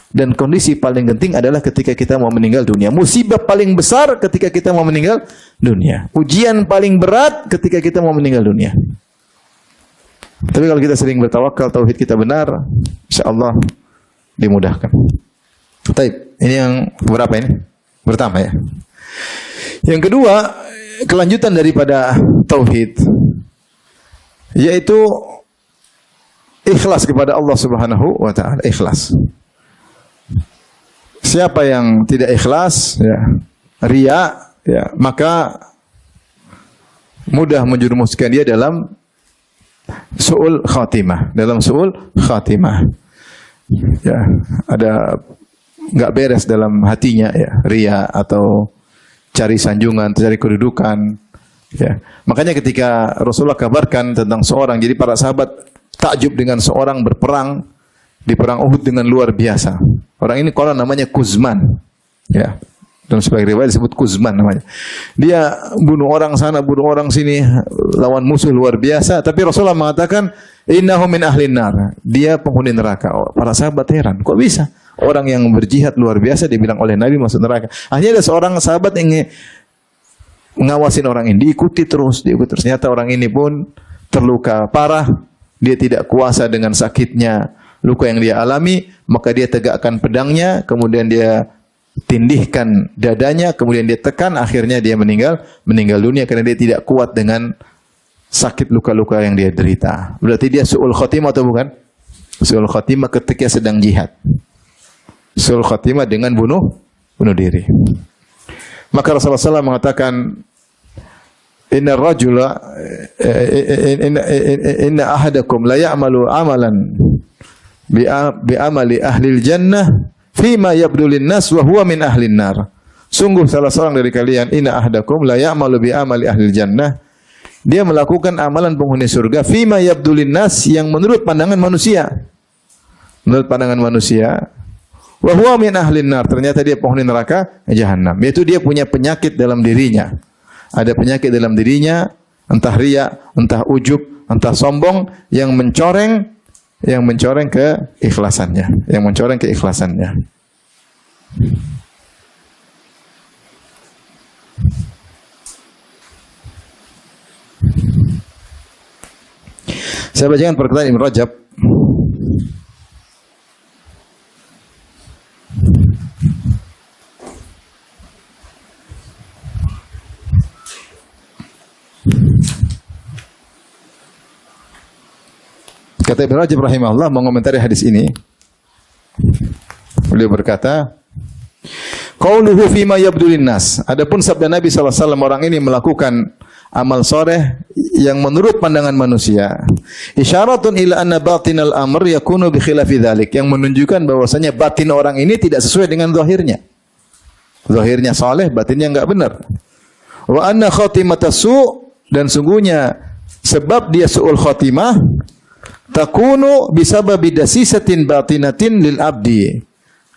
Speaker 1: Dan kondisi paling genting adalah ketika kita mau meninggal dunia. Musibah paling besar ketika kita mau meninggal dunia. Ujian paling berat ketika kita mau meninggal dunia. Tapi kalau kita sering bertawakal, tauhid kita benar, insyaallah dimudahkan. Baik, ini yang berapa ini? Pertama ya. Yang kedua, kelanjutan daripada tauhid, yaitu ikhlas kepada Allah Subhanahu wa taala. Ikhlas. Siapa yang tidak ikhlas, ya, riya, ya, maka mudah menjerumuskan dia dalam su'ul khatimah. Dalam su'ul khatimah. Ya, ada nggak beres dalam hatinya, ya, riya atau cari sanjungan, cari kedudukan. Ya. Makanya ketika Rasulullah kabarkan tentang seorang, jadi para sahabat takjub dengan seorang berperang di perang Uhud dengan luar biasa. Orang ini kalau namanya Kuzman, ya, dalam sebagai riwayat disebut Kuzman namanya. Dia bunuh orang sana, bunuh orang sini, lawan musuh luar biasa. Tapi Rasulullah mengatakan, innahu min ahlin nar. Dia penghuni neraka. Para sahabat heran, kok bisa? Orang yang berjihad luar biasa dibilang oleh Nabi masuk neraka. Akhirnya ada seorang sahabat yang ngawasin orang ini, diikuti terus. Ternyata orang ini pun terluka parah. Dia tidak kuasa dengan sakitnya luka yang dia alami, maka dia tegakkan pedangnya, kemudian dia tindihkan dadanya, kemudian dia tekan, akhirnya dia meninggal dunia karena dia tidak kuat dengan sakit luka-luka yang dia derita. Berarti dia su'ul khatimah atau bukan? Su'ul khatimah ketika sedang jihad. Su'ul khatimah dengan bunuh diri. Maka Rasulullah SAW mengatakan, inna rajula inna ahadakum la ya'malu amalan bi amali ahli jannah fima yabdu lin-nas wa huwa min ahli nar. Sungguh salah seorang dari kalian, inna ahadakum la ya'malu bi amali ahli jannah, dia melakukan amalan penghuni surga fima yabdu lin-nas, yang menurut pandangan manusia. Menurut pandangan manusia, wa huwa min ahli nar, ternyata dia penghuni neraka jahanam. Yaitu dia punya penyakit dalam dirinya. Ada penyakit dalam dirinya, entah riya, entah ujub, entah sombong, yang mencoreng keikhlasannya, Saya bacakan perkataan Ibnu Rajab. Kata Ibnu Rajab rahimahullah mengomentari hadis ini. Beliau berkata, qauluhu fima yabdu linnas. Adapun sabda Nabi sallallahu alaihi wasallam, orang ini melakukan amal soleh yang menurut pandangan manusia. Isyaratun ila anna batinal amr yakunu bi khilafi dzalik, yang menunjukkan bahwasanya batin orang ini tidak sesuai dengan zahirnya. Zahirnya saleh, batinnya enggak benar. Wa anna khatimatasu, dan sungguhnya sebab dia su'ul khatimah takunu bisababi dasisatin batinatin lil abdi,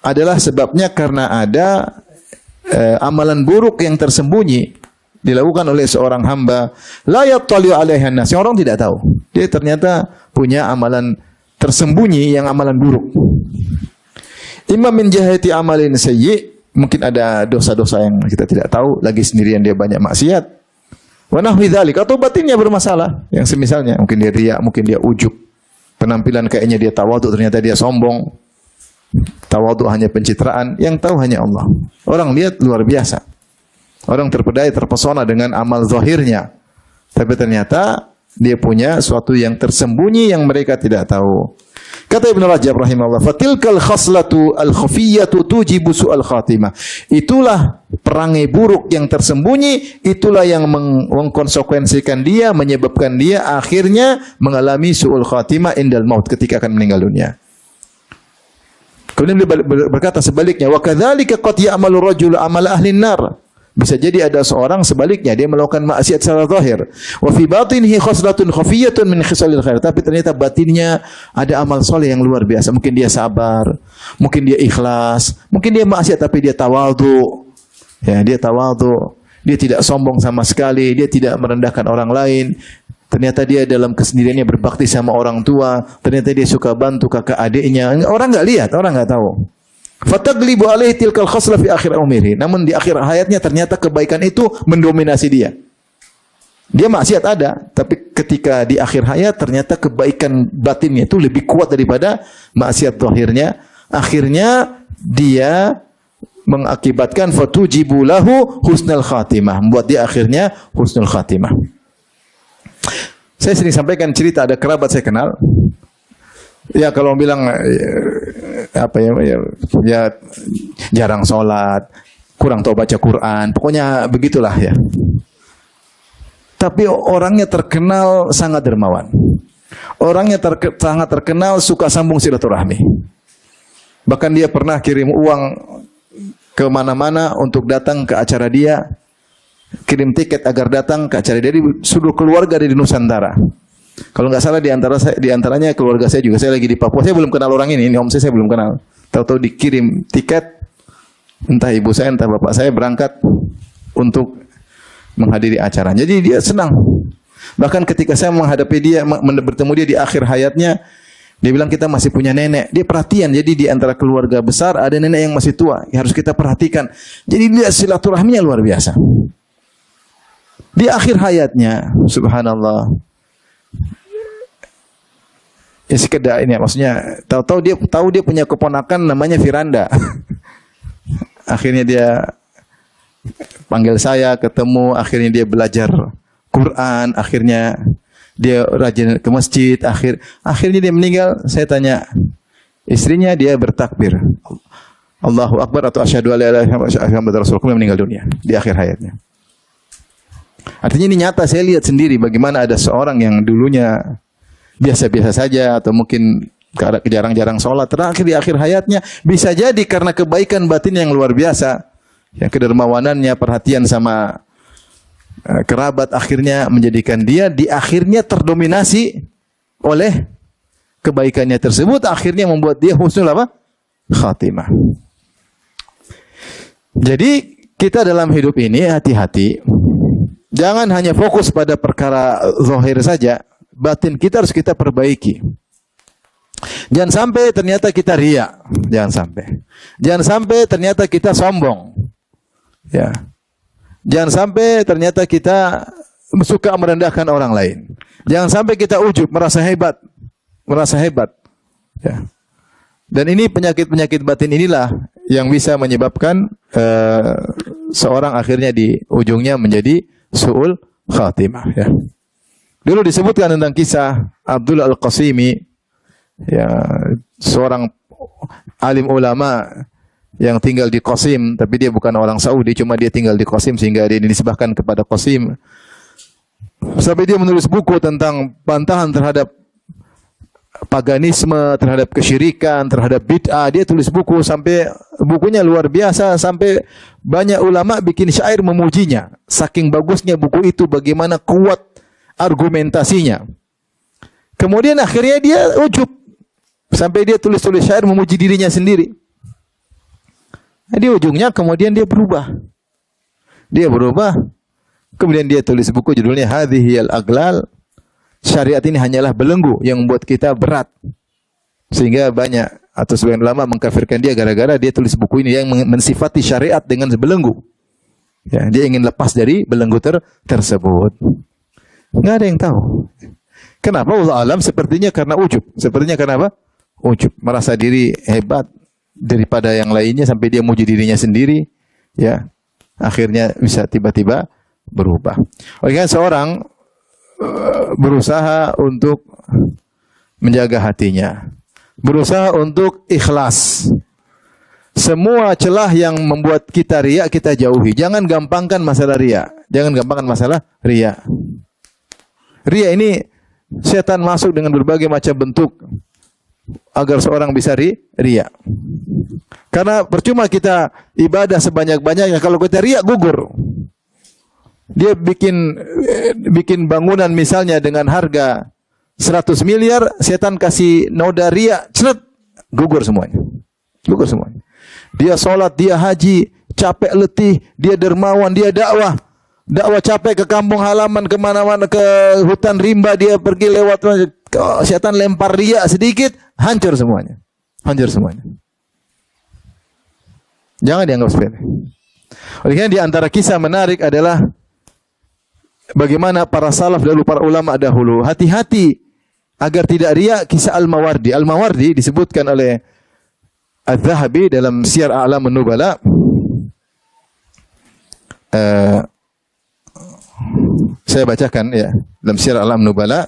Speaker 1: adalah sebabnya karena ada amalan buruk yang tersembunyi dilakukan oleh seorang hamba, la yattali'u 'alaiha an-nas, yang orang tidak tahu. Dia ternyata punya amalan tersembunyi yang amalan buruk. Imam min jahati amalin sayyi, mungkin ada dosa-dosa yang kita tidak tahu, lagi sendirian dia banyak maksiat. Wa nahwi dzalik, atau batinnya bermasalah, yang semisalnya mungkin dia riya, mungkin dia ujub. Penampilan kayaknya dia tawadhu, ternyata dia sombong. Tawadhu hanya pencitraan, yang tahu hanya Allah. Orang lihat luar biasa. Orang terpedaya, terpesona dengan amal zahirnya. Tapi ternyata dia punya suatu yang tersembunyi yang mereka tidak tahu. Kata Ibnu Rajab rahimahullah, fatilkal khaslatu al-khafiyyatu tujibu su'al khatimah. Itulah perangai buruk yang tersembunyi, itulah yang mengkonsekuensikan dia, menyebabkan dia akhirnya mengalami su'ul khatimah indal maut, ketika akan meninggal dunia. Kemudian beliau berkata sebaliknya, wa kadzalika qad ya'malu rajulu amal ahli nar. Bisa jadi ada seorang sebaliknya, dia melakukan maksiat secara zahir. Wa fi batinihi khoslatun khafiyyatun min khisalil khair. Tapi ternyata batinnya ada amal soleh yang luar biasa. Mungkin dia sabar, mungkin dia ikhlas, mungkin dia maksiat tapi dia tawadhu. Ya, dia tawadhu. Dia tidak sombong sama sekali, dia tidak merendahkan orang lain. Ternyata dia dalam kesendiriannya berbakti sama orang tua. Ternyata dia suka bantu kakak adiknya. Orang enggak lihat, orang enggak tahu. Fataglibu alaihi tilkal khasla fi akhir umrihi. Namun di akhir hayatnya ternyata kebaikan itu mendominasi dia. Dia maksiat ada, tapi ketika di akhir hayat ternyata kebaikan batinnya itu lebih kuat daripada maksiat zahirnya. Akhirnya dia mengakibatkan fatujibu lahu husnul khatimah, membuat dia akhirnya husnul khatimah. Saya sering sampaikan cerita, ada kerabat saya kenal. Ya kalau bilang ya jarang sholat, kurang tahu baca Quran, pokoknya begitulah ya. Tapi orangnya terkenal sangat dermawan. Orangnya sangat terkenal suka sambung silaturahmi. Bahkan dia pernah kirim uang ke mana-mana untuk datang ke acara dia, kirim tiket agar datang ke acara dia, di seluruh keluarga di Nusantara. Kalau nggak salah di antaranya keluarga saya juga. Saya lagi di Papua, saya belum kenal orang ini om saya belum kenal. Tahu-tahu dikirim tiket, entah ibu saya, entah bapak saya berangkat untuk menghadiri acara. Jadi dia senang. Bahkan ketika saya menghadapi dia, bertemu dia di akhir hayatnya, dia bilang kita masih punya nenek. Dia perhatian, jadi di antara keluarga besar ada nenek yang masih tua, yang harus kita perhatikan. Jadi dia silaturahminya luar biasa. Di akhir hayatnya, subhanallah, ya sekedar ini, maksudnya tahu dia punya keponakan namanya Firanda. Akhirnya dia panggil saya, ketemu, akhirnya dia belajar Quran, akhirnya dia rajin ke masjid, akhirnya dia meninggal. Saya tanya istrinya, dia bertakbir Allahu Akbar atau asyhadu alla ilaha illallah Muhammadur Rasulullah, meninggal dunia di akhir hayatnya. Artinya ini nyata, saya lihat sendiri bagaimana ada seorang yang dulunya biasa-biasa saja atau mungkin jarang-jarang sholat, terakhir di akhir hayatnya bisa jadi karena kebaikan batin yang luar biasa, yang kedermawanannya, perhatian sama kerabat, akhirnya menjadikan dia di akhirnya terdominasi oleh kebaikannya tersebut, akhirnya membuat dia husnul apa? Khatimah. Jadi kita dalam hidup ini hati-hati. Jangan hanya fokus pada perkara zahir saja, batin kita harus kita perbaiki. Jangan sampai ternyata kita riya, jangan sampai. Jangan sampai ternyata kita sombong. Ya. Jangan sampai ternyata kita suka merendahkan orang lain. Jangan sampai kita ujub, merasa hebat. Merasa hebat. Ya. Dan ini penyakit-penyakit batin inilah yang bisa menyebabkan seorang akhirnya di ujungnya menjadi su'ul khatimah. Ya. Dulu disebutkan tentang kisah Abdullah Al-Qasimi, ya, seorang alim ulama yang tinggal di Qasim, tapi dia bukan orang Saudi, cuma dia tinggal di Qasim sehingga dia dinisbahkan kepada Qasim. Sampai dia menulis buku tentang bantahan terhadap paganisme, terhadap kesyirikan, terhadap bid'ah. Dia tulis buku sampai bukunya luar biasa, sampai banyak ulama bikin syair memujinya. Saking bagusnya buku itu, bagaimana kuat argumentasinya. Kemudian akhirnya dia ujub sampai dia tulis-tulis syair memuji dirinya sendiri. Di ujungnya kemudian dia berubah. Dia berubah. Kemudian dia tulis buku judulnya Hadhihil Aglal. Syariat ini hanyalah belenggu yang membuat kita berat. Sehingga banyak atau sebagian ulama mengkafirkan dia gara-gara dia tulis buku ini yang mensifati syariat dengan belenggu. Ya, dia ingin lepas dari belenggu tersebut. Enggak ada yang tahu. Kenapa? Allah alam, sepertinya karena ujub. Sepertinya kenapa? Ujub, merasa diri hebat daripada yang lainnya sampai dia muji dirinya sendiri, ya. Akhirnya bisa tiba-tiba berubah. Oleh karena seorang berusaha untuk menjaga hatinya, berusaha untuk ikhlas. Semua celah yang membuat kita riya kita jauhi. Jangan gampangkan masalah riya. Jangan gampangkan masalah riya. Riya ini setan masuk dengan berbagai macam bentuk agar seorang bisa riya. Karena percuma kita ibadah sebanyak-banyaknya kalau kita riya gugur. Dia bikin bangunan misalnya dengan harga 100 miliar, setan kasih noda riya, ceret, gugur semuanya. Gugur semuanya. Dia sholat, dia haji, capek letih, dia dermawan, dia dakwah. Dakwah capek ke kampung halaman, kemana-mana, ke hutan rimba, dia pergi lewat, setan lempar riya sedikit, hancur semuanya. Hancur semuanya. Jangan dianggap sepele. Oleh karena di antara kisah menarik adalah bagaimana para salaf dahulu, para ulama dahulu, hati-hati agar tidak riya. Kisah Al-Mawardi. Al-Mawardi disebutkan oleh Az-Zahabi dalam Syiar A'lamun Nubala. Saya bacakan ya, dalam Syiar A'lamun Nubala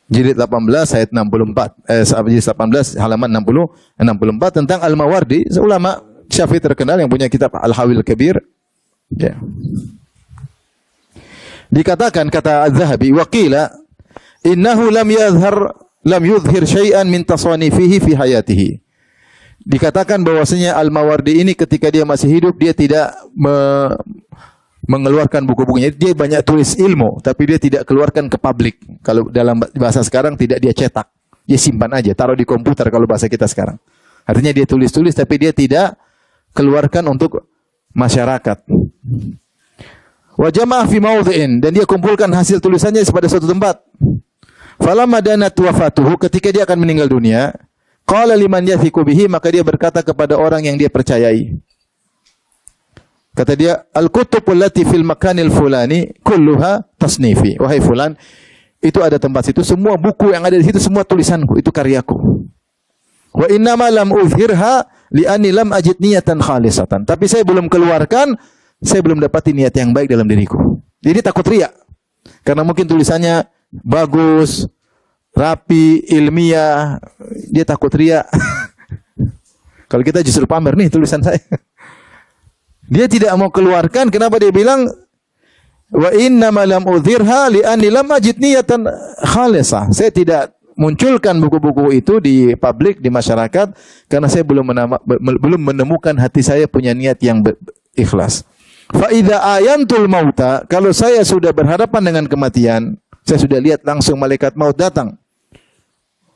Speaker 1: jilid 18 ayat 64, jilid 18 halaman 64 tentang Al-Mawardi, ulama Syafi'i terkenal yang punya kitab Al-Hawil Kabir. Ya. Dikatakan, kata Az-Zahabi, waqila innahu lam yudhhir syai'an min tasanifihi fi hayatihi. Dikatakan bahwasanya Al-Mawardi ini ketika dia masih hidup dia tidak mengeluarkan buku-bukunya. Dia banyak tulis ilmu tapi dia tidak keluarkan ke publik. Kalau dalam bahasa sekarang tidak dia cetak. Dia simpan aja, taruh di komputer kalau bahasa kita sekarang. Artinya dia tulis-tulis tapi dia tidak keluarkan untuk masyarakat. Wa jama'a fi mawdhi'in, dan dia kumpulkan hasil tulisannya pada suatu tempat. Falamma danat wafatuhu, ketika dia akan meninggal dunia, qala liman yathiqu bihi, maka dia berkata kepada orang yang dia percayai. Kata dia, al-kutubul lati fil makanil fulani kulluha tasnifi. Wahai fulan, itu ada tempat situ, semua buku yang ada di situ semua tulisanku, itu karyaku. Wa innama lam uzhirha li'anni lam ajid niyatan khalisatan. Tapi saya belum keluarkan, saya belum dapati niat yang baik dalam diriku. Jadi takut riya. Karena mungkin tulisannya bagus, rapi, ilmiah, dia takut riya. Kalau kita justru pamer nih tulisan saya. Dia tidak mau keluarkan. Kenapa dia bilang wa inna ma lam udhirha li anni lam ajid niyatan khalisah. Saya tidak munculkan buku-buku itu di publik, di masyarakat karena saya belum menemukan hati saya punya niat yang ikhlas. Fa idza ayantul mauta, kalau saya sudah berhadapan dengan kematian, saya sudah lihat langsung malaikat maut datang.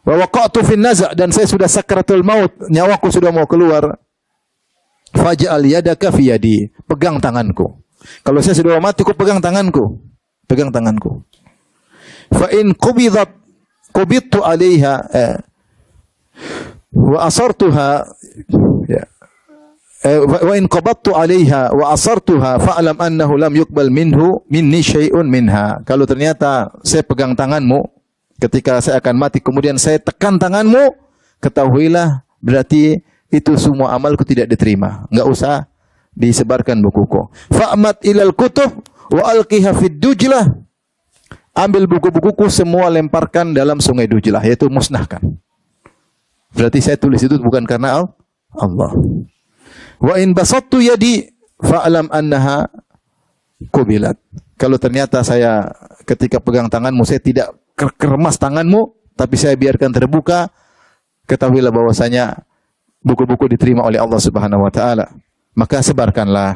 Speaker 1: Wa waqa'tu fin naza', dan saya sudah sakratul maut, nyawaku sudah mau keluar. Faj'al yadaka fi yadi, pegang tanganku. Kalau saya sudah mati, kau pegang tanganku. Pegang tanganku. Fa in qubidtu 'alaiha wa asartuha ya. Wa in qabattu 'alaiha wa asartuha fa'lam annahu lam yuqbal minni syai'un minha. Kalau ternyata saya pegang tanganmu ketika saya akan mati, kemudian saya tekan tanganmu, ketahuilah berarti itu semua amalku tidak diterima. Enggak usah disebarkan bukuku. Fa'mat ilal kutub wa alqiha fid dujlah. Ambil buku-bukuku semua, lemparkan dalam sungai Dujlah, yaitu musnahkan. Berarti saya tulis itu bukan karena Allah. Wa in basattu yadi fa'lam annaha qubilat. Kalau ternyata saya ketika pegang tanganmu saya tidak keremas tanganmu, tapi saya biarkan terbuka, ketahuilah bahwasanya buku-buku diterima oleh Allah Subhanahu wa taala. Maka sebarkanlah.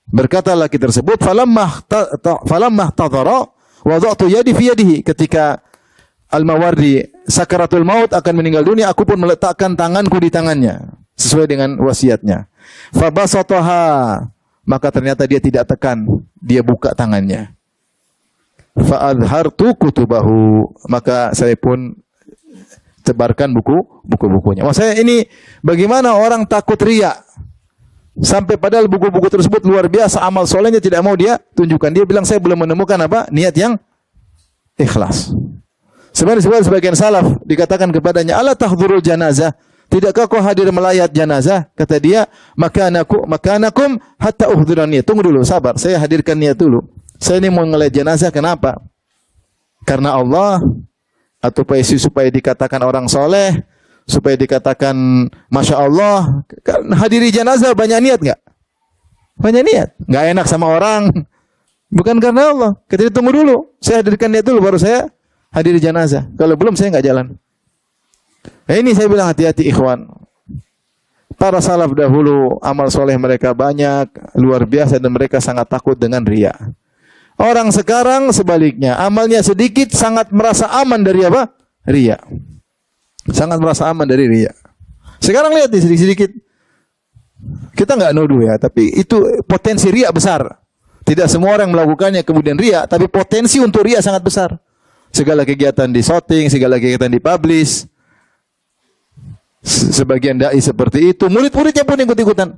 Speaker 1: Berkata laki tersebut, falamma tadhara wada'tu yadi fi yadihi. Ketika Al-Mawardi sakaratul maut akan meninggal dunia, aku pun meletakkan tanganku di tangannya sesuai dengan wasiatnya. Fabasataha, maka ternyata dia tidak tekan, dia buka tangannya. Fa'adhartu kutubahu, maka saya pun tebarkan buku-bukunya. Maksudnya ini bagaimana orang takut riya. Sampai padahal buku-buku tersebut luar biasa, amal solehnya tidak mau dia tunjukkan. Dia bilang saya belum menemukan apa? Niat yang ikhlas. Sebagian salaf dikatakan kepadanya, ala tahdhurul janazah, tidakkah kau hadir melayat janazah? Kata dia, makanakum hatta uhdhurani. Tunggu dulu, sabar, saya hadirkan niat dulu. Saya ini mau melayat janazah, kenapa? Karena Allah, atau supaya dikatakan orang soleh, supaya dikatakan Masya Allah. Hadiri janazah banyak niat nggak? Banyak niat. Nggak enak sama orang. Bukan karena Allah. Ketika tunggu dulu, saya hadirkan niat dulu, baru saya hadiri janazah. Kalau belum, saya nggak jalan. Nah, ini saya bilang hati-hati ikhwan. Para salaf dahulu, amal soleh mereka banyak, luar biasa, dan mereka sangat takut dengan riya. Orang sekarang sebaliknya, amalnya sedikit, sangat merasa aman dari apa? Riya. Sangat merasa aman dari riya. Sekarang lihat di sedikit-sedikit. Kita nggak nuduh ya, tapi itu potensi riya besar. Tidak semua orang melakukannya kemudian riya, tapi potensi untuk riya sangat besar. Segala kegiatan di shooting, segala kegiatan di publish. Sebagian dai seperti itu, murid-muridnya pun ikut-ikutan.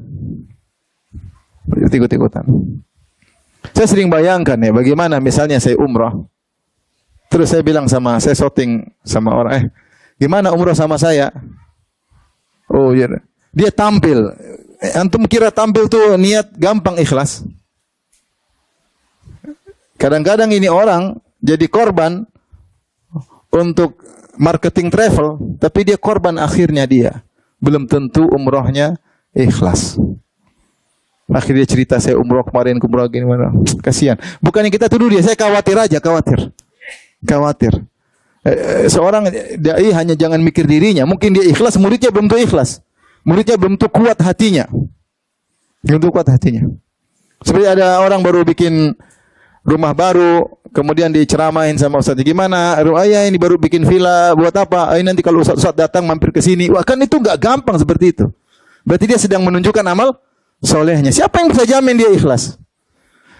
Speaker 1: Ikut-ikutan. Saya sering bayangkan ya, bagaimana misalnya saya umrah. Terus saya bilang saya shooting sama orang, gimana umrah sama saya? Oh ya, dia tampil. Antum kira tampil tuh niat gampang ikhlas? Kadang-kadang ini orang jadi korban untuk marketing travel, tapi dia korban akhirnya dia. Belum tentu umrahnya ikhlas. Akhirnya cerita saya umrah kemarin, umrah gini mana. Kasihan. Bukannya kita tuduh dia, saya khawatir aja, khawatir. Seorang dai hanya jangan mikir dirinya. Mungkin dia ikhlas, muridnya belum tentu ikhlas. Muridnya belum tentu kuat hatinya. Belum tentu kuat hatinya. Seperti ada orang baru bikin rumah baru, kemudian diceramain sama ustaz, gimana? Ayah ini baru bikin villa, buat apa? Nanti kalau ustaz datang mampir ke sini. Wah, kan itu enggak gampang seperti itu. Berarti dia sedang menunjukkan amal solehnya. Siapa yang bisa jamin dia ikhlas?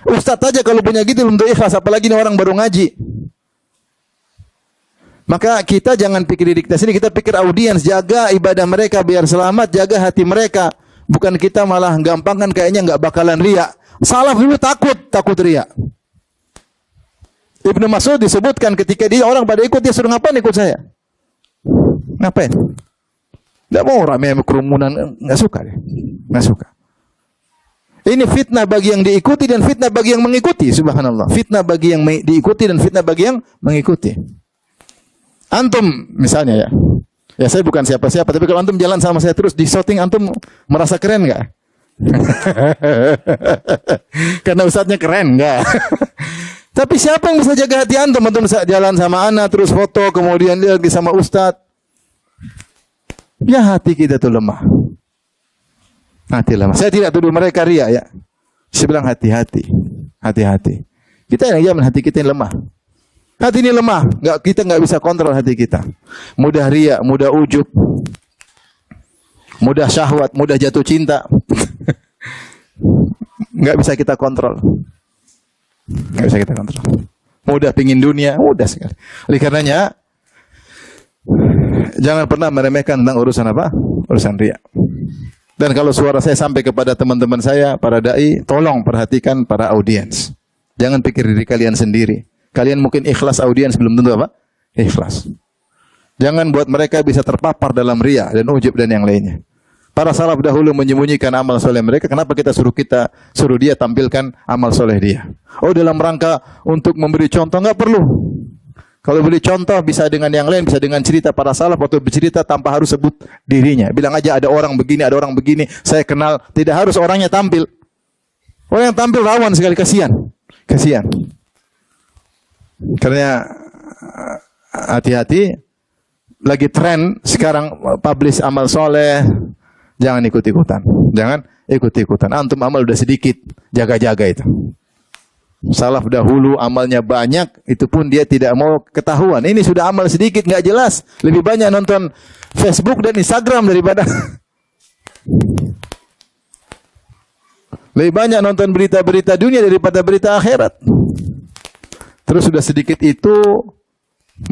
Speaker 1: Ustaz aja kalau punya gitu belum tentu ikhlas, apalagi ini orang baru ngaji. Maka kita jangan pikir diri kita sendiri, kita pikir audiens, jaga ibadah mereka biar selamat, jaga hati mereka. Bukan kita malah gampangkan kayaknya enggak bakalan riya. Salaf dulu takut riya. Ibnu Mas'ud disebutkan ketika dia orang pada ikut, dia suruh ngapain ikut saya? Ngapain? Enggak mau ramai kerumunan, enggak suka dia. Enggak suka. Ini fitnah bagi yang diikuti dan fitnah bagi yang mengikuti, subhanallah. Fitnah bagi yang diikuti dan fitnah bagi yang mengikuti. Antum misalnya ya saya bukan siapa-siapa, tapi kalau antum jalan sama saya terus di shooting, antum merasa keren nggak? Karena ustadznya keren, enggak. Tapi siapa yang bisa jaga hati antum? Antum jalan sama anak, terus foto, kemudian dia lagi sama ustadz. Ya hati kita tuh lemah. Hati lemah. Saya tidak tuduh mereka ria ya. Saya bilang hati-hati. Hati-hati. Kita yang jamin hati kita yang lemah. Hati ini lemah. Kita nggak bisa kontrol hati kita. Mudah ria, mudah ujub. Mudah syahwat, mudah jatuh cinta. Nggak bisa kita kontrol. Nggak bisa kita kontrol. Mudah pingin dunia, mudah sekali. Oleh karenanya, jangan pernah meremehkan tentang urusan apa? Urusan riya. Dan kalau suara saya sampai kepada teman-teman saya, para dai, tolong perhatikan para audiens. Jangan pikir diri kalian sendiri. Kalian mungkin ikhlas, audiens belum tentu apa? Ikhlas. Jangan buat mereka bisa terpapar dalam riya dan ujub dan yang lainnya. Para salaf dahulu menyembunyikan amal soleh mereka. Kenapa kita suruh dia tampilkan amal soleh dia? Oh, dalam rangka untuk memberi contoh, enggak perlu. Kalau beri contoh bisa dengan yang lain, bisa dengan cerita para salaf atau bercerita tanpa harus sebut dirinya. Bilang aja ada orang begini, ada orang begini, saya kenal. Tidak harus orangnya tampil. Orang yang tampil rawan sekali, kasihan. Kasihan. Karena hati-hati, lagi tren sekarang publish amal soleh. Jangan ikut-ikutan. Jangan ikut-ikutan. Antum amal udah sedikit, jaga-jaga itu. Salaf dahulu amalnya banyak, itu pun dia tidak mau ketahuan. Ini sudah amal sedikit, nggak jelas. Lebih banyak nonton Facebook dan Instagram daripada lebih banyak nonton berita-berita dunia daripada berita akhirat. Terus sudah sedikit itu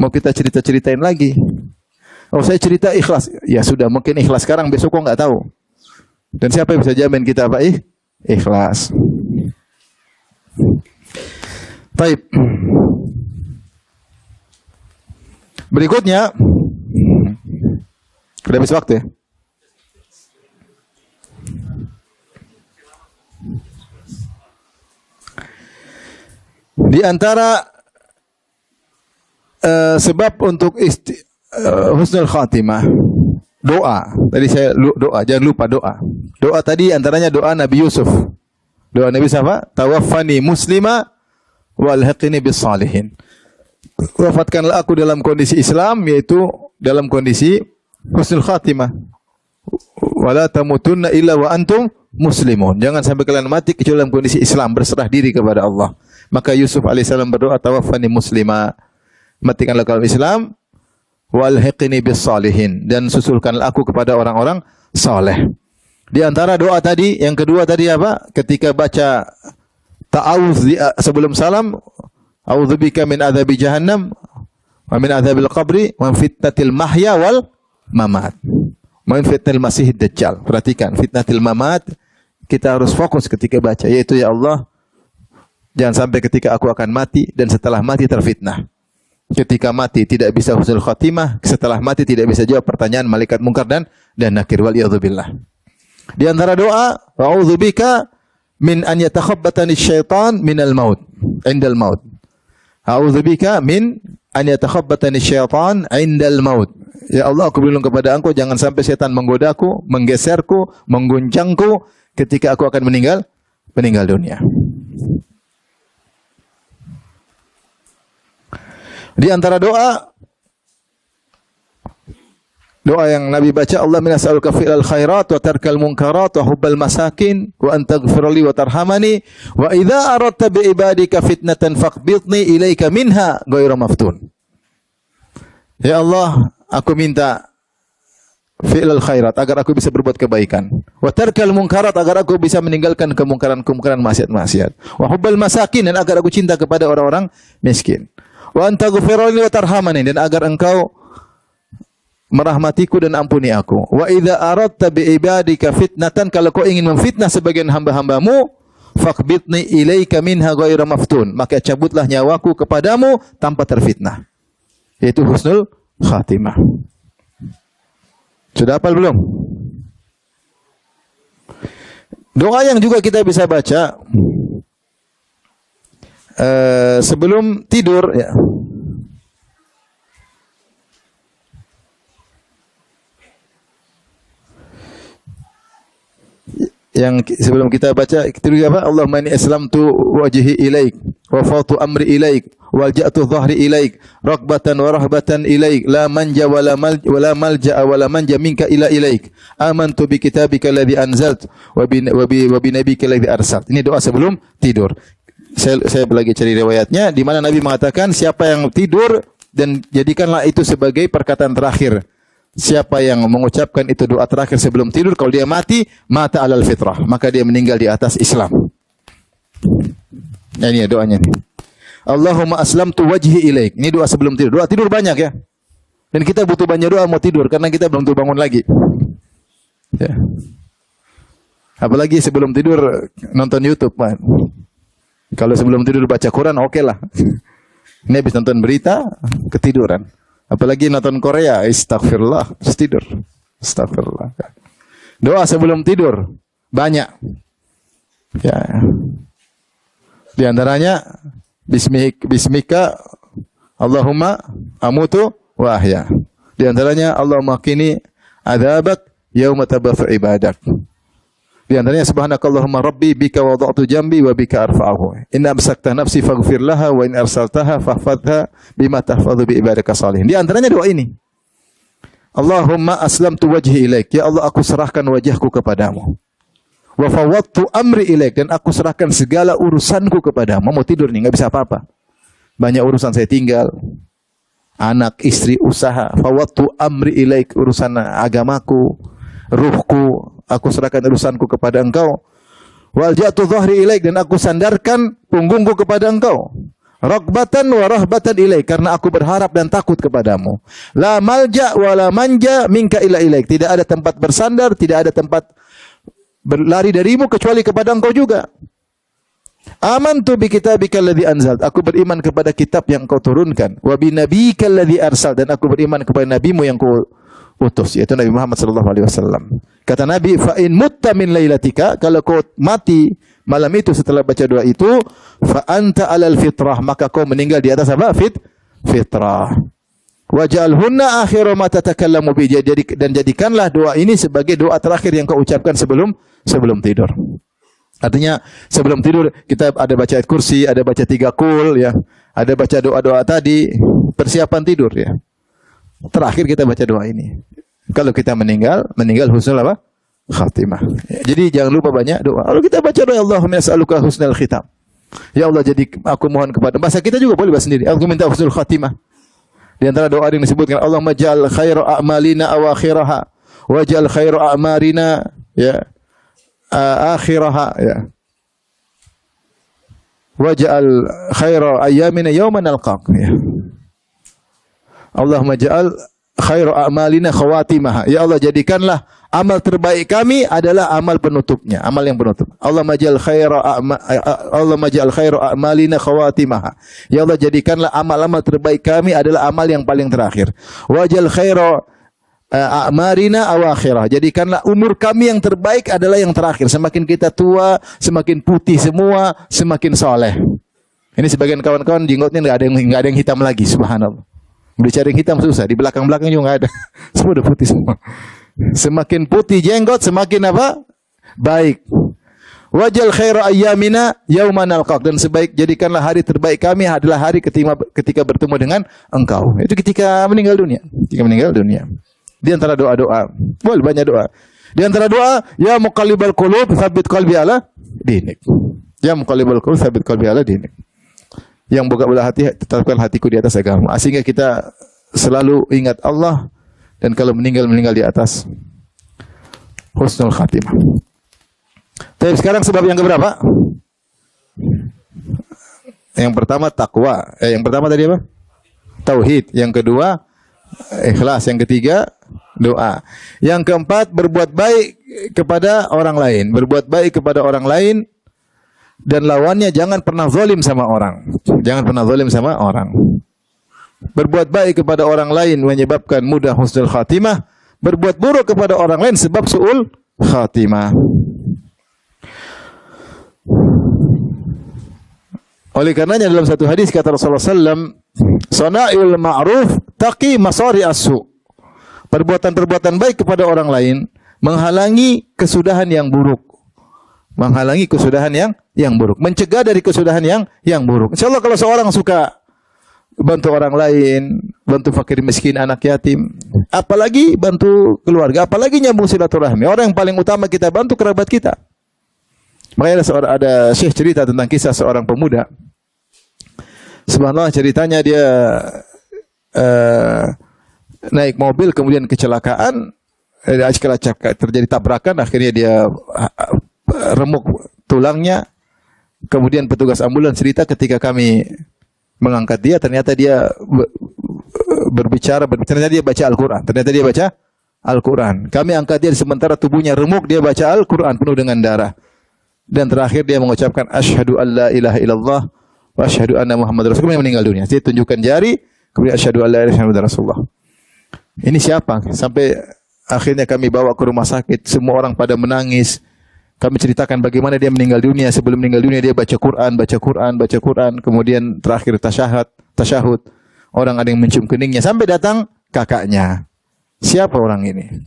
Speaker 1: mau kita cerita-ceritain lagi. Oh, saya cerita ikhlas. Ya sudah, mungkin ikhlas sekarang, besok kok nggak tahu. Dan siapa yang bisa jamin kita apa? Ikhlas. Baik. Berikutnya, sudah habis waktu ya. Di antara sebab untuk husnul khatimah, doa. Tadi saya doa, jangan lupa doa. Doa tadi antaranya doa Nabi Yusuf. Doa Nabi siapa? Tawaffani muslima walhiqni bis salihin. Wafatkanlah aku dalam kondisi Islam, yaitu dalam kondisi husnul khatimah. Wala tamutunna illa wa antum muslimun. Jangan sampai kalian mati kecuali dalam kondisi Islam, berserah diri kepada Allah. Maka Yusuf alaihissalam berdoa, tawaffani muslima, matikanlah kalau Islam, walhiqni bis salihin, dan susulkanlah aku kepada orang-orang saleh. Di antara doa tadi, yang kedua tadi apa? Ketika baca ta'awudz sebelum salam, a'udzubika min adzabi jahannam wa min adzabil qabri wa fitnatil mahya wal mamat. Wa min fitnatil masihid dajjal. Perhatikan, fitnatil mamat kita harus fokus ketika baca, yaitu ya Allah, jangan sampai ketika aku akan mati dan setelah mati terfitnah. Ketika mati tidak bisa husnul khatimah, setelah mati tidak bisa jawab pertanyaan malaikat mungkar dan nakir, wal iyadzubillah. Di antara doa, a'udzubika min an yatakhabbatani syaitan minal maut, indal maut. A'udzubika min an yatakhabbatani syaitan indal maut. Ya Allah, aku berlindung kepada Engkau jangan sampai setan menggodaku, menggeserku, mengguncangku ketika aku akan meninggal dunia. Di antara doa yang Nabi baca, Allah minas'aluka fi'lal khairat wa tarkal munkarat wa hubbal masakin wa an taghfirli wa tarhamani wa idza aradta bi ibadika fitnatan faqbidni ilaika minha ghairu maftun. Ya Allah, aku minta fi'lal khairat agar aku bisa berbuat kebaikan, wa tarkal munkarat agar aku bisa meninggalkan kemungkaran maksiat-maksiat, wa hubbal masakin dan agar aku cinta kepada orang-orang miskin. Wa anta ghfirli wa tarhamani dan agar engkau merahmatiku dan ampuni aku. Wa idza aradta bi ibadika fitnatan, kalau kau ingin memfitnah sebagian hamba-hambamu, faqbidni ilaika minha ghairu maftun, maka cabutlah nyawaku kepadamu tanpa terfitnah. Yaitu husnul khatimah. Sudah hafal belum? Doa yang juga kita bisa baca sebelum tidur ya. sebelum kita baca itu apa? Allahumma inni aslamtu wajhi ilaik wa fawtu amri ilaik walja'tu dhahri ilaik raghbatan wa rahbatan ilaik la manja wa la malja wa la manja minka ila ilaik amantu bi kitabika alladhi anzalt wa bi nabiyyika alladhi arsalt. Ini doa sebelum tidur. Saya lagi cari riwayatnya di mana Nabi mengatakan siapa yang tidur dan jadikanlah itu sebagai perkataan terakhir. Siapa yang mengucapkan itu doa terakhir sebelum tidur, kalau dia mati, mata alal fitrah, maka dia meninggal di atas Islam. Nah, ini ya doanya nih. Allahumma aslamtu wajhi ilaik. Ini doa sebelum tidur. Doa tidur banyak ya. Dan kita butuh banyak doa mau tidur karena kita belum bangun lagi. Ya. Apalagi sebelum tidur nonton YouTube, Pak. Kalau sebelum tidur baca Quran oke lah. Ini habis nonton berita ketiduran. Apalagi nonton Korea, astagfirullah, terus tidur. Astagfirullah. Doa sebelum tidur banyak. Ya. Di antaranya bismika Allahumma amutu wa ahya. Di antaranya Allahumma qini adzabak yauma tabafu ibadak. Di antaranya subhanakallahumma rabbi bika wada'tu jambi wa bika arfa'uhu. Inna amsakta nafsi faghfir laha wa in arsaltaha fahfadha bima tahfadhu bi ibadaka salihin. Di antaranya doa ini. Allahumma aslamtu wajhi ilaik. Ya Allah, aku serahkan wajahku kepadamu. Wa fawwadtu amri ilaik, dan aku serahkan segala urusanku kepadamu. Mau tidur nih, enggak bisa apa-apa. Banyak urusan saya tinggal. Anak, istri, usaha. Fawwadtu amri ilaik, urusan agamaku, ruhku, aku serahkan urusanku kepada engkau. Walja'tu dhahri ilaik, dan aku sandarkan punggungku kepada engkau. Raghbatan wa rahbatan ilaik, karena aku berharap dan takut kepadamu. La malja wa la manja minka ila ilaik. Tidak ada tempat bersandar, tidak ada tempat berlari darimu kecuali kepada engkau juga. Amantu bi kitabika alladhi anzalt. Aku beriman kepada kitab yang kau turunkan. Wa bi nabiyyika alladhi arsalt, dan aku beriman kepada nabimu yang kau utus, yaitu Nabi Muhammad sallallahu alaihi wasallam. Kata Nabi, fa in mutta min lailatika, kalau kau mati malam itu setelah baca doa itu, fa anta alal fitrah, maka kau meninggal di atas apa? Fitrah. Waj'alhunna akhiru ma tatakallamu bi, dan jadikanlah doa ini sebagai doa terakhir yang kau ucapkan sebelum tidur. Artinya sebelum tidur kita ada baca ayat kursi, ada baca 3 qul ya, ada baca doa-doa tadi, persiapan tidur ya. Terakhir kita baca doa ini. Kalau kita meninggal husnul apa? Khatimah. Ya, jadi jangan lupa banyak doa. Kalau kita baca doa Allahumma as'aluka husnul khitam. Ya Allah, jadi aku mohon kepada, bahasa kita juga boleh bahas sendiri. Aku minta husnul khatimah. Di antara doa yang disebutkan Allahumma ja'al khairu a'malina awakhiraha waj'al khairu a'marina ya akhiraha ya. Waj'al khairu ayyamina yawma nalqaq ya. Allahumma ja'al khairu a'malina khawatimah. Ya Allah, jadikanlah amal terbaik kami adalah amal penutupnya, amal yang penutup. Allahumma ja'al khairu a'malina khawatimah. Ya Allah, jadikanlah amal-amal terbaik kami adalah amal yang paling terakhir. Waj'al khairu a'marina awakhirah. Jadikanlah umur kami yang terbaik adalah yang terakhir. Semakin kita tua, semakin putih semua, semakin soleh. Ini sebagian kawan-kawan jenggotnya enggak ada yang hitam lagi, subhanallah. Beli cari hitam susah, di belakang-belakang juga enggak ada. Semua udah putih semua. Semakin putih jenggot, semakin apa? Baik. Wajal khairu ayyamina yauman nalqaq, dan jadikanlah hari terbaik kami adalah hari ketika bertemu dengan engkau. Itu ketika meninggal dunia. Ketika meninggal dunia. Di antara doa-doa, boleh banyak doa. Di antara doa, ya muqallibal qulub, tsabbit qalbi ala dinik. Ya muqallibal qulub, tsabbit qalbi ala dinik. Yang buka belah hati, tetapkan hatiku di atas agama. Sehingga kita selalu ingat Allah, dan kalau meninggal di atas husnul khatimah. Tapi sekarang sebab yang keberapa? Yang pertama takwa. Yang pertama tadi apa? Tauhid. Yang kedua ikhlas. Yang ketiga doa. Yang keempat berbuat baik kepada orang lain. Berbuat baik kepada orang lain. Dan lawannya jangan pernah zalim sama orang. Jangan pernah zalim sama orang. Berbuat baik kepada orang lain menyebabkan mudah husnul khatimah. Berbuat buruk kepada orang lain sebab su'ul khatimah. Oleh karenanya dalam satu hadis kata Rasulullah SAW, sana'il ma'ruf taqi masari as-su. Perbuatan-perbuatan baik kepada orang lain menghalangi kesudahan yang buruk. menghalangi kesudahan yang buruk, mencegah dari kesudahan yang buruk. Insyaallah kalau seorang suka bantu orang lain, bantu fakir miskin, anak yatim, apalagi bantu keluarga, apalagi nyambung silaturahmi. Orang yang paling utama kita bantu kerabat kita. Makanya ada syekh cerita tentang kisah seorang pemuda. Subhanallah, ceritanya dia naik mobil kemudian kecelakaan, terjadi tabrakan, akhirnya dia remuk tulangnya. Kemudian petugas ambulans cerita ketika kami mengangkat dia, ternyata dia berbicara, ternyata dia baca Al-Quran. Ternyata dia baca Al-Quran. Kami angkat dia sementara tubuhnya remuk, dia baca Al-Quran penuh dengan darah. Dan terakhir dia mengucapkan asyhadu an la ilaha illallah wa asyhadu anna Muhammadar Rasulullah, meninggal dunia. Dia tunjukkan jari, kemudian asyhadu an la ilaha illallah Rasulullah. Ini siapa? Sampai akhirnya kami bawa ke rumah sakit, semua orang pada menangis. Kami ceritakan bagaimana dia meninggal dunia. Sebelum meninggal dunia dia baca Quran. Kemudian terakhir tasyahud. Orang ada yang mencium keningnya. Sampai datang kakaknya. Siapa orang ini?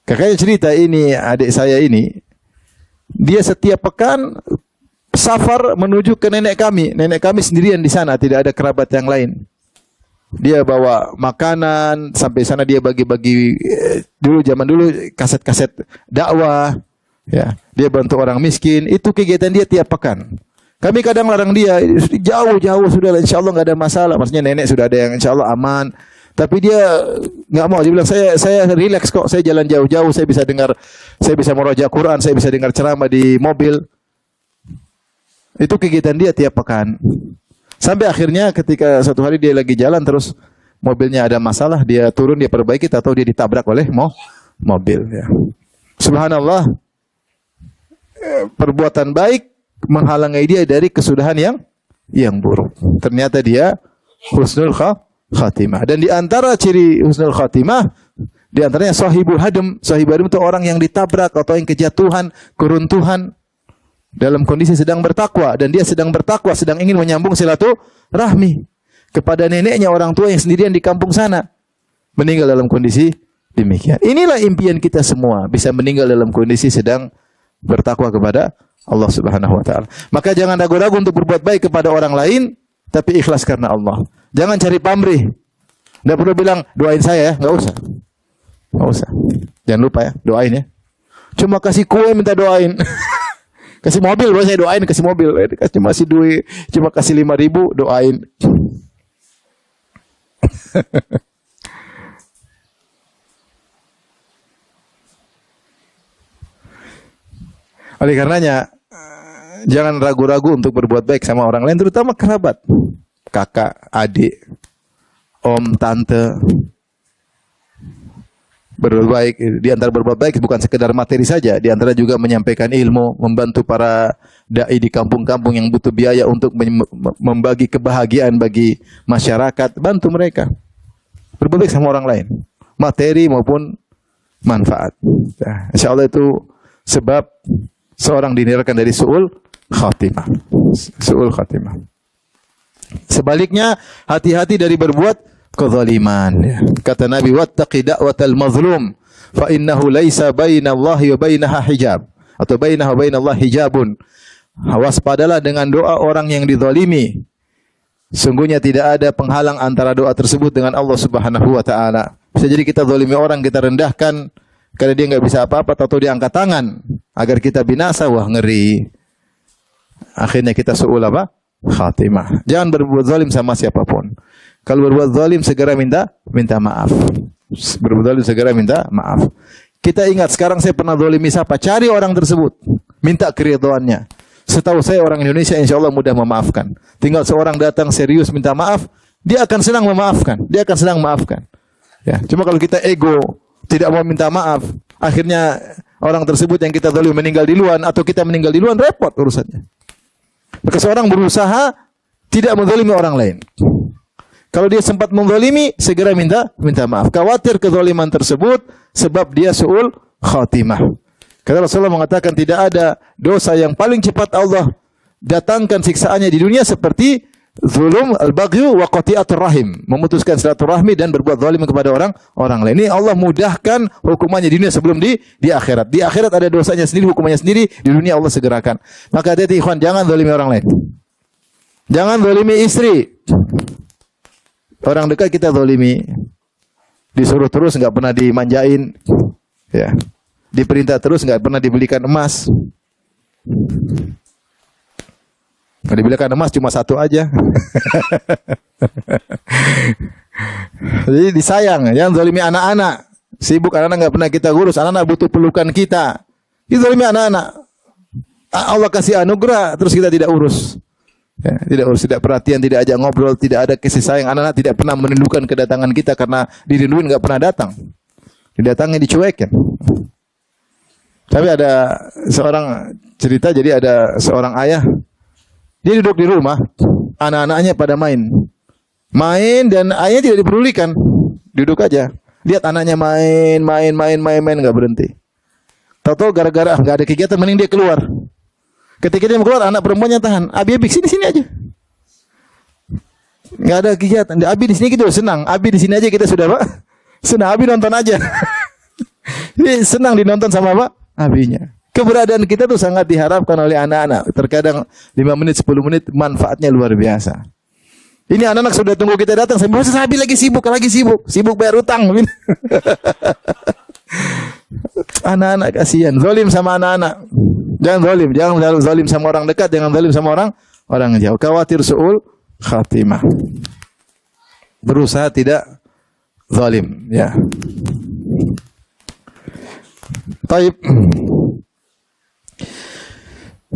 Speaker 1: Kakaknya cerita, ini adik saya ini. Dia setiap pekan safar menuju ke nenek kami. Nenek kami sendirian di sana. Tidak ada kerabat yang lain. Dia bawa makanan. Sampai sana dia bagi-bagi. Zaman dulu kaset-kaset dakwah. Ya, dia bantu orang miskin. Itu kegiatan dia tiap pekan. Kami kadang larang dia, jauh-jauh sudah, insya Allah nggak ada masalah. Maksudnya nenek sudah ada yang insya Allah aman. Tapi dia nggak mau. Dia bilang saya relax kok. Saya jalan jauh-jauh. Saya bisa dengar, saya bisa merojak Quran. Saya bisa dengar ceramah di mobil. Itu kegiatan dia tiap pekan. Sampai akhirnya ketika satu hari dia lagi jalan terus mobilnya ada masalah, dia turun, dia perbaiki, atau dia ditabrak oleh mobil. Ya. Subhanallah. Perbuatan baik menghalangi dia dari kesudahan yang buruk. Ternyata dia husnul khatimah. Dan di antara ciri husnul khatimah, di antaranya sahibul hadam. Sahibul hadam itu orang yang ditabrak atau yang kejatuhan, keruntuhan dalam kondisi sedang bertakwa, dan dia sedang bertakwa, sedang ingin menyambung silaturahmi kepada neneknya, orang tua yang sendirian di kampung sana, meninggal dalam kondisi demikian. Inilah impian kita semua, bisa meninggal dalam kondisi sedang bertakwa kepada Allah Subhanahu wa taala. Maka jangan ragu-ragu untuk berbuat baik kepada orang lain, tapi ikhlas karena Allah. Jangan cari pamrih. Enggak perlu bilang doain saya ya, enggak usah. Enggak usah. Jangan lupa ya, doain ya. Cuma kasih kue minta doain. Kasih mobil boleh saya doain, kasih mobil. Cuma kasih duit, cuma kasih 5.000 doain. Oleh karenanya, jangan ragu-ragu untuk berbuat baik sama orang lain, terutama kerabat, kakak, adik, om, tante. Berbuat baik, di antara berbuat baik bukan sekedar materi saja, di antara juga menyampaikan ilmu, membantu para dai di kampung-kampung yang butuh biaya untuk membagi kebahagiaan bagi masyarakat, bantu mereka. Berbuat baik sama orang lain, materi maupun manfaat. Ya, insya Allah itu sebab seorang dihindarkan dari su'ul khatimah. Su'ul khatimah. Sebaliknya, hati-hati dari berbuat kezaliman. Ya. Kata Nabi, wattaqi da'watal mazlum, fa innahu laisa bainallahi wa bainaha hijab. Atau bainaha wa bainallahi hijabun. Waspadalah dengan doa orang yang dizalimi. Sungguhnya tidak ada penghalang antara doa tersebut dengan Allah Subhanahu wa taala. Bisa jadi kita zalimi orang, kita rendahkan karena dia enggak bisa apa-apa, atau dia angkat tangan agar kita binasa, wah ngeri. Akhirnya kita su'ul apa? Khatimah. Jangan berbuat zalim sama siapapun. Kalau berbuat zalim segera minta maaf. Berbuat zalim segera minta maaf. Kita ingat, sekarang saya pernah zalimi siapa? Cari orang tersebut. Minta keridhaannya. Setahu saya orang Indonesia insya Allah mudah memaafkan. Tinggal seorang datang serius minta maaf, dia akan senang memaafkan. Dia akan senang memaafkan. Ya, cuma kalau kita ego, tidak mau minta maaf, akhirnya orang tersebut yang kita zalim meninggal di luar, atau kita meninggal di luar, repot urusannya. Maka seorang berusaha tidak menzalimi orang lain. Kalau dia sempat menzalimi, segera minta maaf. Khawatir kezaliman tersebut sebab dia su'ul khatimah. Karena Rasulullah mengatakan tidak ada dosa yang paling cepat Allah datangkan siksaannya di dunia seperti Zulum al-baghyu wa qati'atur rahim, memutuskan silaturahmi dan berbuat zalim kepada orang lain. Ini Allah mudahkan hukumannya di dunia sebelum di akhirat. Di akhirat ada dosanya sendiri, hukumannya sendiri, di dunia Allah segerakan. Maka hati-hati ikhwan, jangan zalimi orang lain. Jangan zalimi istri. Orang dekat kita zalimi. Disuruh terus enggak pernah dimanjain. Ya. Diperintah terus enggak pernah dibelikan emas. Dibelikan emas cuma satu aja. Jadi disayang, jangan zalimi anak-anak. Sibuk anak-anak enggak pernah kita urus, anak-anak butuh pelukan kita. Kita zalimi anak-anak. Allah kasih anugerah terus kita tidak urus. Ya, tidak urus, tidak perhatian, tidak ajak ngobrol, tidak ada kasih sayang. Anak-anak tidak pernah merindukan kedatangan kita karena dirinduin enggak pernah datang. Didatangi dicuekin. Tapi ada seorang cerita, jadi ada seorang ayah, dia duduk di rumah, anak-anaknya pada main dan ayahnya tidak dipedulikan, duduk aja, lihat anaknya main, nggak berhenti. Tahu-tahu gara-gara nggak ada kegiatan, mending dia keluar. Ketika dia mau keluar, anak perempuannya tahan, Abi sini aja, nggak ada kegiatan. Abi di sini kita senang, Abi di sini aja kita sudah Pak, senang, Abi nonton aja. Dia senang dinonton sama Pak Abinya. Keberadaan kita tuh sangat diharapkan oleh anak-anak. Terkadang 5 menit, 10 menit manfaatnya luar biasa. Ini anak-anak sudah tunggu kita datang. Saya bilang, Abi lagi sibuk bayar utang. Anak-anak kasihan. Zalim sama anak-anak. Jangan zalim sama orang dekat, jangan zalim sama orang jauh. Khawatir su'ul khatimah. Berusaha tidak zalim, ya. Taib.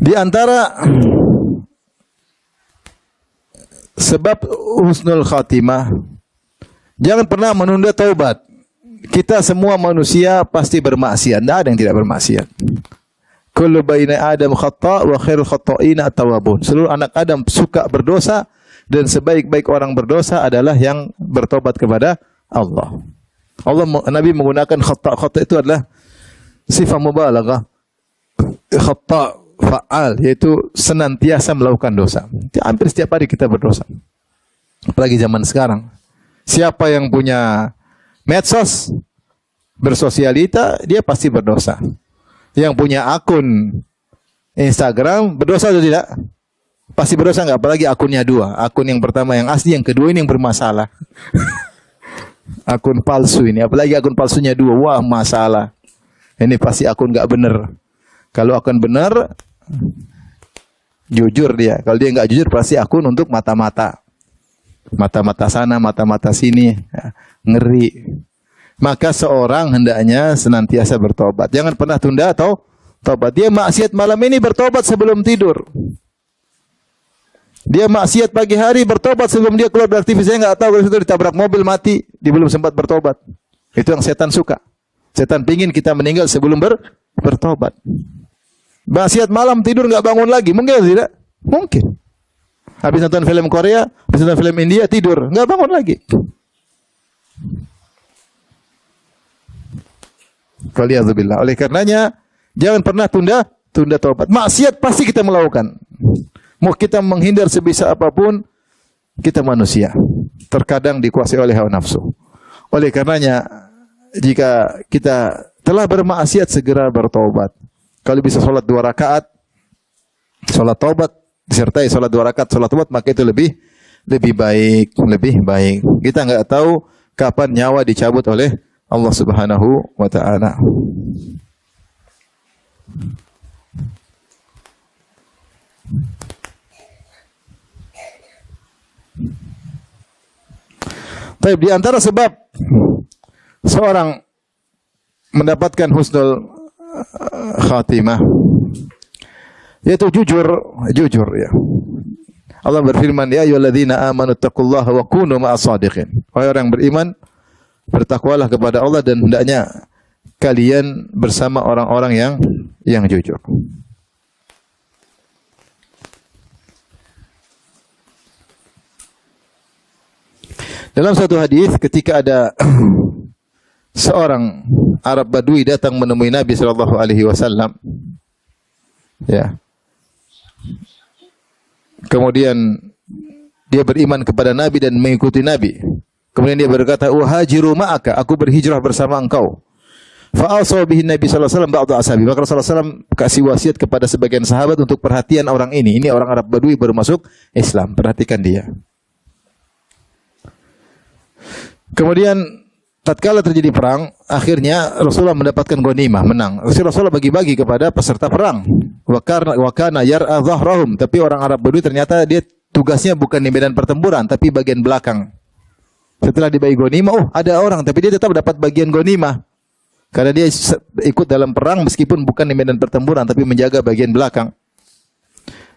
Speaker 1: Di antara sebab husnul khatimah, jangan pernah menunda taubat. Kita semua manusia pasti bermaksiat, tidak ada yang tidak bermaksiat. Kullu baina Adam khata' wa khairul khata'ina at-tawwabun. Seluruh anak Adam suka berdosa dan sebaik-baik orang berdosa adalah yang bertobat kepada Allah. Nabi menggunakan khata' itu adalah sifat mubalaghah. Khata' fa'al, yaitu senantiasa melakukan dosa. Hampir setiap hari kita berdosa. Apalagi zaman sekarang. Siapa yang punya medsos, bersosialita, dia pasti berdosa. Yang punya akun Instagram, berdosa atau tidak? Pasti berdosa enggak? Apalagi akunnya dua. Akun yang pertama yang asli, yang kedua ini yang bermasalah. Akun palsu ini. Apalagi akun palsunya dua. Wah, masalah. Ini pasti akun enggak benar. Kalau akun benar, jujur dia. Kalau dia enggak jujur, pasti akun untuk mata-mata. Mata-mata sana, mata-mata sini. Ya, ngeri. Maka seorang hendaknya senantiasa bertobat. Jangan pernah tunda atau tobat. Dia maksiat malam ini, bertobat sebelum tidur. Dia maksiat pagi hari, bertobat sebelum dia keluar beraktivitas. Saya enggak tahu kalau itu ditabrak mobil mati, dia belum sempat bertobat. Itu yang setan suka. Setan pingin kita meninggal sebelum bertobat. Maksiat malam, tidur enggak bangun lagi. Mungkin tidak? Mungkin. Habis nonton film Korea, habis nonton film India, tidur. Enggak bangun lagi. Waliyadzubillah. Oleh karenanya, jangan pernah tunda tobat. Maksiat pasti kita melakukan. Mau kita menghindar sebisa apapun, kita manusia. Terkadang dikuasai oleh hawa nafsu. Oleh karenanya, jika kita telah bermaksiat, segera bertobat. Kalau bisa sholat 2 rakaat, sholat taubat, disertai sholat 2 rakaat, sholat taubat, maka itu lebih baik. Kita nggak tahu kapan nyawa dicabut oleh Allah Subhanahu wa ta'ala. Baik, di antara sebab seorang mendapatkan husnul khatimah yaitu jujur ya. Allah berfirman, ya ayyuhalladzina amanu taqullaha wa kunu ma'as shadiqin. Wahai orang beriman, bertakwalah kepada Allah dan hendaknya kalian bersama orang-orang yang jujur. Dalam satu hadis, ketika ada seorang Arab Badui datang menemui Nabi sallallahu alaihi wasallam, ya. Kemudian Dia beriman kepada Nabi dan mengikuti Nabi. Kemudian dia berkata, "Uhajiru ma'aka, aku berhijrah bersama engkau." Fa'asau bihi Nabi sallallahu alaihi wasallam ba'd ashabi. Maka Rasulullah sallallahu kasih wasiat kepada sebagian sahabat untuk perhatian orang ini. Ini orang Arab Badui baru masuk Islam, perhatikan dia. Kemudian tatkala terjadi perang, akhirnya Rasulullah mendapatkan ghanimah, menang. Rasulullah bagi-bagi kepada peserta perang. Wa kana yar'a dhahrahum, tapi orang Arab Badui ternyata dia tugasnya bukan di medan pertempuran, tapi bagian belakang. Setelah dibagi ghanimah, ada orang tapi dia tetap dapat bagian ghanimah. Karena dia ikut dalam perang meskipun bukan di medan pertempuran tapi menjaga bagian belakang.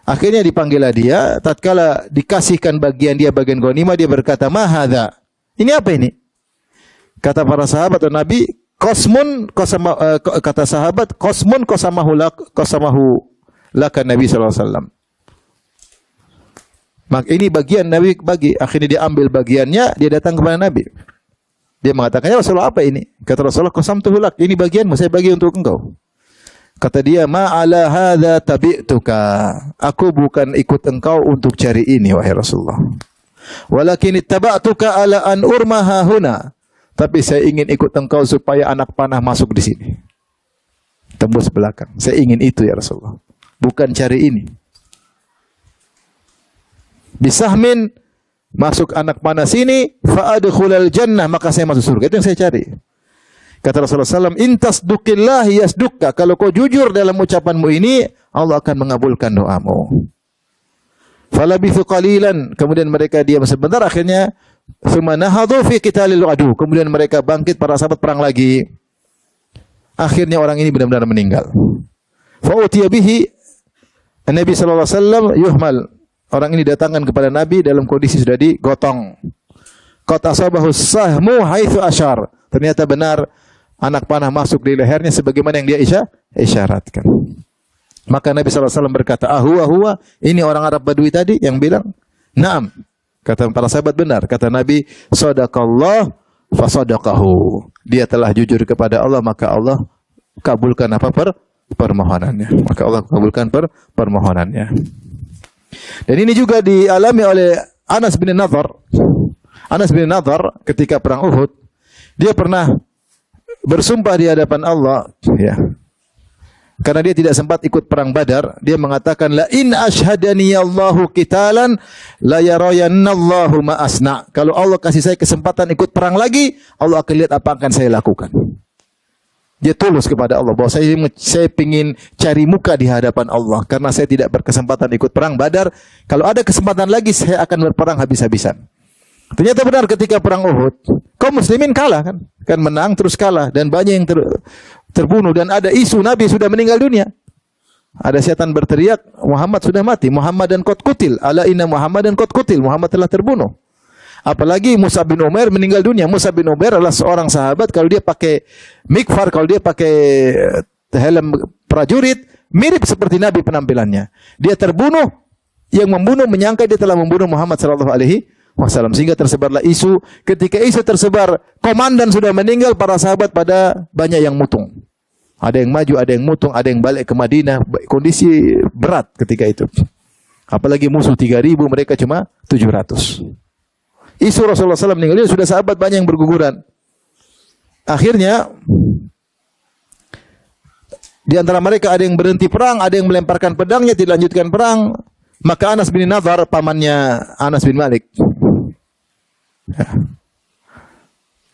Speaker 1: Akhirnya dipanggillah dia, tatkala dikasihkan bagian dia bagian ghanimah, dia berkata, "Ma hadza?" Ini apa ini? Kata para sahabat atau Nabi, kata sahabat, "Qasmun qasamahu laka Nabi sallallahu alaihi wasallam." Maka ini bagian Nabi bagi. Akhirnya dia ambil bagiannya, dia datang kepada Nabi. Dia mengatakan, "Ya Rasulullah, apa ini?" Kata Rasulullah, "Qasamtuhu lak, ini bagianmu, saya bagi untuk engkau." Kata dia, "Ma ala hadza tabi'tuka." Aku bukan ikut engkau untuk cari ini, wahai Rasulullah. "Walakin ittaba'tuka ala an urmaha huna." Tapi saya ingin ikut engkau supaya anak panah masuk di sini. Tembus belakang. Saya ingin itu ya Rasulullah. Bukan cari ini. Bisahmin, masuk anak panah sini, fa'adkhulal jannah, maka saya masuk surga. Itu yang saya cari. Kata Rasulullah SAW, "Intas dukillahi yasdukka." Kalau kau jujur dalam ucapanmu ini, Allah akan mengabulkan doamu. Falabithu qalilan, kemudian mereka diam sebentar, akhirnya tsumma nahadhu fi qitalil adu. Kemudian mereka bangkit, para sahabat perang lagi. Akhirnya orang ini benar-benar meninggal. Fa utiya bihi Nabi sallallahu alaihi wasallam yuhmal. Orang ini datangkan kepada Nabi dalam kondisi sudah digotong. Qad asabahu sahmu haitsu asyar. Ternyata benar anak panah masuk di lehernya sebagaimana yang dia isyaratkan. Maka Nabi SAW berkata, "Huwa, ini orang Arab Badui tadi yang bilang?" "Na'am." Kata para sahabat, benar. Kata Nabi, "Shadaqallah fa sadaqahu." Dia telah jujur kepada Allah, maka Allah kabulkan permohonannya. Maka Allah kabulkan permohonannya. Dan ini juga dialami oleh Anas bin Nadhr. Anas bin Nadhr ketika perang Uhud, dia pernah bersumpah di hadapan Allah, ya. Karena dia tidak sempat ikut perang Badar, dia mengatakan, "La in ashhadani Allahu qitalan la yarayannallahu ma asna." Kalau Allah kasih saya kesempatan ikut perang lagi, Allah akan lihat apa akan saya lakukan. Dia tulus kepada Allah bahwa saya ingin cari muka di hadapan Allah karena saya tidak berkesempatan ikut perang Badar. Kalau ada kesempatan lagi saya akan berperang habis-habisan. Ternyata benar ketika perang Uhud, kaum muslimin kalah kan? Kan menang terus kalah dan banyak yang terbunuh dan ada isu Nabi sudah meninggal dunia. Ada setan berteriak, "Muhammad sudah mati, Muhammad dan qad qutil, ala inna Muhammad dan qad qutil." Muhammad telah terbunuh. Apalagi Mus'ab bin Umair meninggal dunia. Mus'ab bin Umair adalah seorang sahabat, kalau dia pakai mikfar, kalau dia pakai helm prajurit, mirip seperti Nabi penampilannya. Dia terbunuh, yang membunuh menyangka dia telah membunuh Muhammad sallallahu alaihi wasallam, sehingga tersebarlah isu. Ketika isu tersebar, komandan sudah meninggal, para sahabat pada banyak yang mutung. Ada yang maju, ada yang mutung, ada yang balik ke Madinah. Kondisi berat ketika itu. Apalagi musuh 3.000, mereka cuma 700. Isu Rasulullah SAW meninggal, sudah sahabat banyak yang berguguran. Akhirnya di antara mereka ada yang berhenti perang, ada yang melemparkan pedangnya, tidak lanjutkan perang. Maka Anas bin Nadhr, pamannya Anas bin Malik.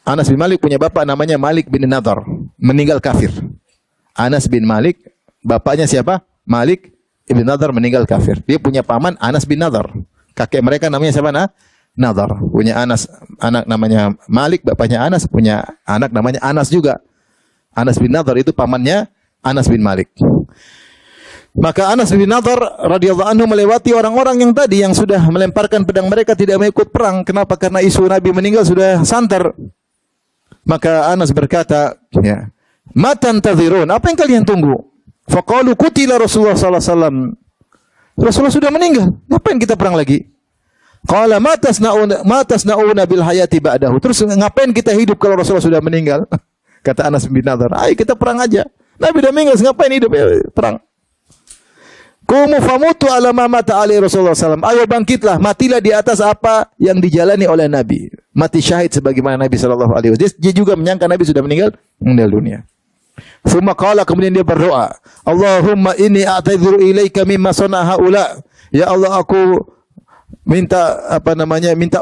Speaker 1: Anas bin Malik punya bapak namanya Malik bin Nadhr, meninggal kafir. Anas bin Malik, bapaknya siapa? Malik bin Nadhr meninggal kafir. Dia punya paman Anas bin Nadhr. Kakek mereka namanya siapa? Nadhr. Punya Anas, anak namanya Malik, bapaknya Anas, punya anak namanya Anas juga. Anas bin Nadhr itu pamannya Anas bin Malik. Maka Anas bin Nadhr radhiyallahu anhu melewati orang-orang yang tadi yang sudah melemparkan pedang mereka, tidak mau ikut perang. Kenapa? Karena isu Nabi meninggal sudah santer. Maka Anas berkata, ya, "Matan tadhirun, apa yang kalian tunggu?" Faqalu qutila Rasulullah sallallahu alaihi wasallam. Rasulullah sudah meninggal, ngapain kita perang lagi? Qala matasnauna bil hayati ba'dahu. Terus ngapain kita hidup kalau Rasulullah sudah meninggal? Kata Anas bin Nadhr, "Ayo kita perang aja. Nabi sudah meninggal, ngapain hidup perang?" Qumu famutu ala ma mata alaihi Rasulullah SAW. Ayo bangkitlah, matilah di atas apa yang dijalani oleh Nabi. Mati syahid sebagaimana Nabi sallallahu alaihi wasallam. Dia juga menyangka Nabi sudah meninggal dunia. Thumma qala, kemudian dia berdoa, Allahumma inni a'tadzuru ilaika mimma sana'a haula. Ya Allah, aku minta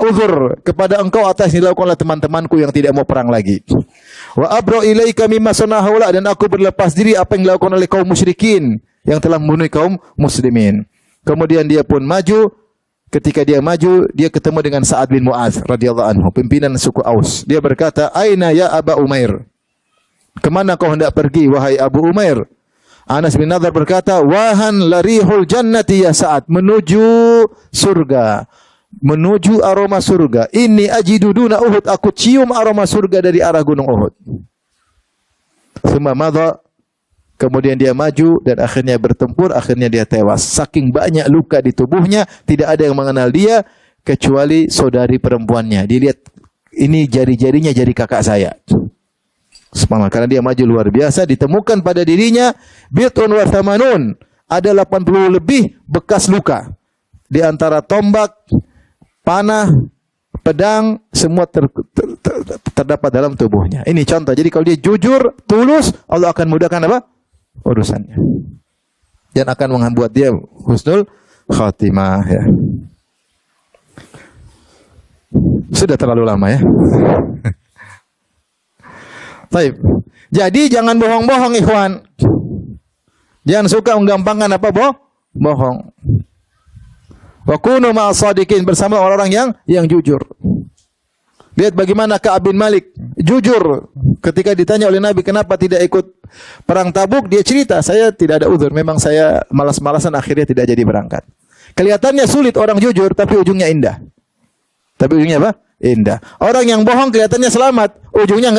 Speaker 1: uzur kepada Engkau atas yang dilakukan oleh teman-temanku yang tidak mau perang lagi. Wa abra ilaika mimma sana'a haula, dan aku berlepas diri apa yang dilakukan oleh kaum musyrikin yang telah membunuh kaum muslimin. Kemudian dia pun maju. Ketika dia maju, dia ketemu dengan Sa'ad bin Mu'adz radhiyallahu anhu, pimpinan suku Aus. Dia berkata, "Aina ya Aba Umair?" Kemana kau hendak pergi, wahai Abu Umair? Anas bin Nadhr berkata, "Wahan larihul jannati ya Sa'ad." Menuju surga. Menuju aroma surga. Inni ajidu duna Uhud. Aku cium aroma surga dari arah gunung Uhud. Thumma madha. Kemudian dia maju dan akhirnya bertempur, akhirnya dia tewas. Saking banyak luka di tubuhnya, tidak ada yang mengenal dia kecuali saudari perempuannya. Dilihat, ini jari-jarinya jari kakak saya. Subhanallah, karena dia maju luar biasa, ditemukan pada dirinya bid'un wa thamanun, ada 80 lebih bekas luka. Di antara tombak, panah, pedang, semua terdapat dalam tubuhnya. Ini contoh. Jadi kalau dia jujur, tulus, Allah akan mudahkan apa? Urusannya. Dan akan membuat dia husnul khatimah, ya. Sudah terlalu lama, ya. Baik. Jadi jangan bohong-bohong, ikhwan. Jangan suka menggampangkan apa bohong. Wa kunu ma'as shadiqin, bersama orang-orang yang jujur. Lihat bagaimana Ka'ab bin Malik jujur ketika ditanya oleh Nabi kenapa tidak ikut perang Tabuk, dia cerita, saya tidak ada uzur, memang saya malas-malasan akhirnya tidak jadi berangkat. Kelihatannya sulit orang jujur, tapi ujungnya indah. Tapi ujungnya apa? Indah. Orang yang bohong kelihatannya selamat, ujungnya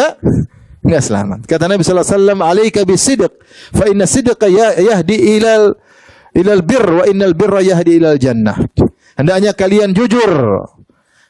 Speaker 1: enggak selamat. Kata Nabi sallallahu alaihi wasallam, "Alaika bis-sidq, fa inna sidqa yahdi ilal birr wa innal birra yahdi ilal jannah." Hendaknya kalian jujur.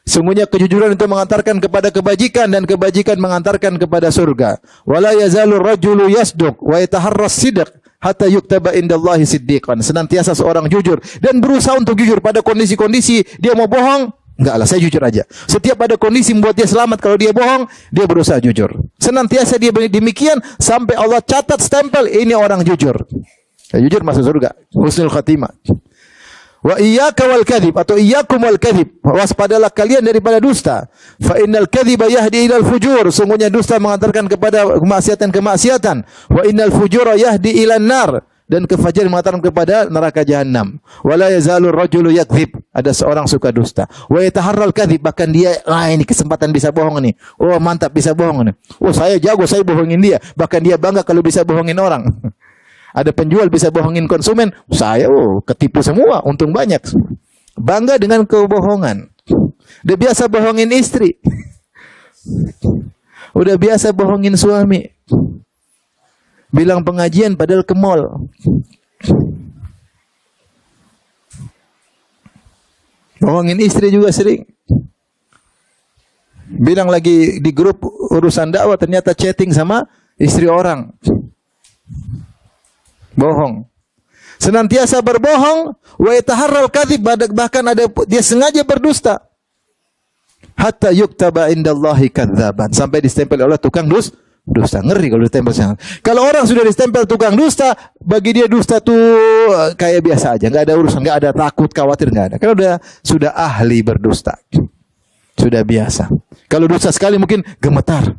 Speaker 1: Sungguhnya kejujuran itu mengantarkan kepada kebajikan dan kebajikan mengantarkan kepada surga. Wala yazalu rajulu yasduq wa yataharras sidq hatta yuktaba indallahi siddiqan. Senantiasa seorang jujur dan berusaha untuk jujur pada kondisi-kondisi dia mau bohong, enggaklah saya jujur aja. Setiap ada kondisi membuat dia selamat, kalau dia bohong, dia berusaha jujur. Senantiasa dia demikian sampai Allah catat stempel ini orang jujur. Ya, jujur masuk surga, husnul khatimah. Wa iyyaka wal kadhib, atau iyyakum wal kadhib, waspadalah kalian daripada dusta. Fa innal kadhiba yahdi ilal fujur, sungguhnya dusta mengantarkan kepada kemaksiatan. Wa innal fujura yahdi ilan nar, dan kefajiran mengantarkan kepada neraka jahanam. Wala yazalur rajulu yakdzib, ada seorang suka dusta. Wa yataharral kadhib, bahkan dia, ini kesempatan bisa bohong nih. Oh, mantap bisa bohong nih. Oh, saya jago, saya bohongin dia. Bahkan dia bangga kalau bisa bohongin orang. Ada penjual bisa bohongin konsumen, saya ketipu semua, untung banyak. Bangga dengan kebohongan. Udah biasa bohongin istri. Udah biasa bohongin suami. Bilang pengajian padahal ke mall. Bohongin istri juga sering. Bilang lagi di grup urusan dakwah, ternyata chatting sama istri orang. Bohong. Senantiasa berbohong, wa yataharral kadzib, bahkan ada dia sengaja berdusta. Hatta yuktaba indallahi kadzaban, sampai distempel oleh tukang dusta. Ngeri kalau distempel. Kalau orang sudah distempel tukang dusta, bagi dia dusta tuh kayak biasa aja, enggak ada urusan, enggak ada takut, khawatir, enggak ada. Karena sudah ahli berdusta. Sudah biasa. Kalau dusta sekali mungkin gemetar.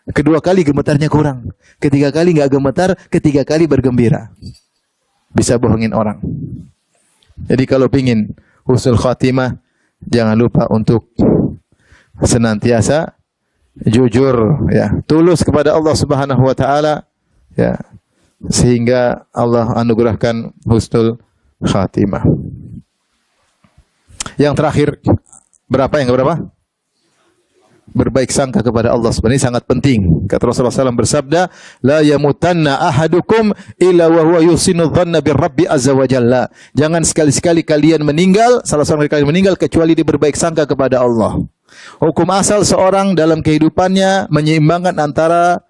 Speaker 1: Kedua kali gemetarnya kurang. Ketiga kali enggak gemetar, ketiga kali bergembira. Bisa bohongin orang. Jadi kalau pingin husnul khatimah, jangan lupa untuk senantiasa jujur, ya, tulus kepada Allah Subhanahu wa taala, ya, sehingga Allah anugerahkan husnul khatimah. Yang terakhir, berapa? Berbaik sangka kepada Allah Subhanahu, ini sangat penting. Kata Rasulullah SAW bersabda, la yamutanna ahadukum illa wa huwa yusinu dhanna birrabbi azza wa jalla. Jangan sekali-sekali kalian meninggal, salah seorang dari kalian meninggal kecuali dia berbaik sangka kepada Allah. Hukum asal seorang dalam kehidupannya menyeimbangkan antara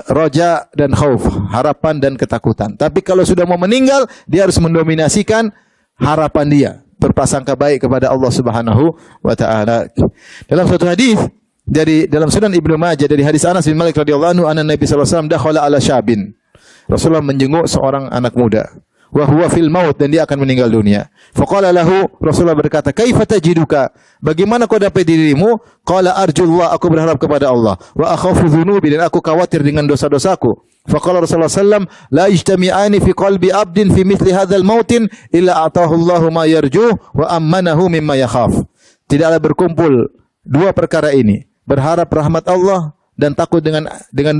Speaker 1: roja dan khauf, harapan dan ketakutan. Tapi kalau sudah mau meninggal, dia harus mendominasikan harapan dia, berprasangka baik kepada Allah Subhanahu wa taala. Dalam suatu hadis dari dalam Sunan Ibnu Majah dari hadis Anas bin Malik radhiyallahu anhu, anna Nabi sallallahu alaihi wasallam dakhala ala syabin. Rasulullah menjenguk seorang anak muda. Wa huwa fil maut, dan dia akan meninggal dunia. Faqala lahu, Rasulullah berkata, "Kaifa tajiduka?" Bagaimana kau dapat dirimu? Qala arjullah, aku berharap kepada Allah. Wa akhafu dzunubi, dan aku khawatir dengan dosa-dosaku. Faqala Rasulullah sallam, "La ijtami'ani fi qalbi 'abdin fi mithli hadzal mautin illa atahu Allahu ma yarjuh wa ammanahu mimma yakhaf." Tidaklah berkumpul dua perkara ini, berharap rahmat Allah dan takut dengan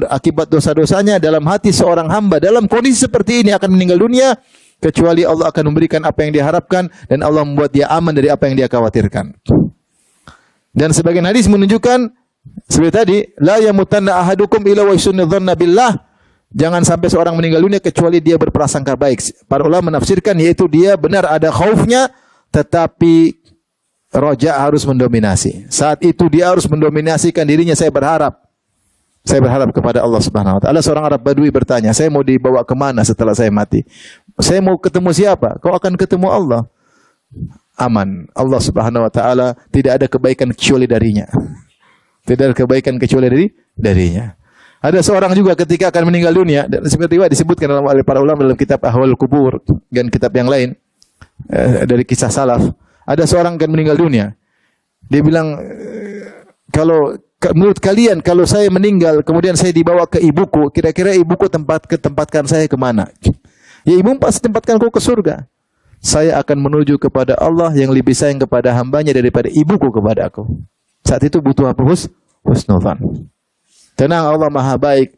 Speaker 1: akibat dosa-dosanya dalam hati seorang hamba dalam kondisi seperti ini akan meninggal dunia, kecuali Allah akan memberikan apa yang diharapkan dan Allah membuat dia aman dari apa yang dia khawatirkan. Dan sebagian hadis menunjukkan seperti tadi, la yamutanna ahadukum illa wa yusunnu dhanna billah. Jangan sampai seorang meninggal dunia kecuali dia berprasangka baik. Para ulama menafsirkan yaitu dia benar ada khaufnya, tetapi roja harus mendominasi. Saat itu dia harus mendominasikan dirinya, saya berharap kepada Allah Subhanahu wa taala. Seorang Arab Badui bertanya, "Saya mau dibawa ke mana setelah saya mati?" "Saya mau ketemu siapa?" "Kau akan ketemu Allah." Aman. Allah Subhanahu wa taala tidak ada kebaikan kecuali darinya. Tidak ada kebaikan kecuali darinya. Ada seorang juga ketika akan meninggal dunia, dan seperti disebutkan oleh para ulama dalam kitab Ahwal Kubur dan kitab yang lain dari kisah salaf. Ada seorang akan meninggal dunia. Dia bilang, menurut kalian kalau saya meninggal kemudian saya dibawa ke ibuku, kira-kira ibuku tempatkan saya kemana? Ya, ibu pasti tempatkanku ke surga. Saya akan menuju kepada Allah yang lebih sayang kepada hambanya daripada ibuku kepada aku. Saat itu butuh apa? Husnuzan. Tenang, Allah Maha baik.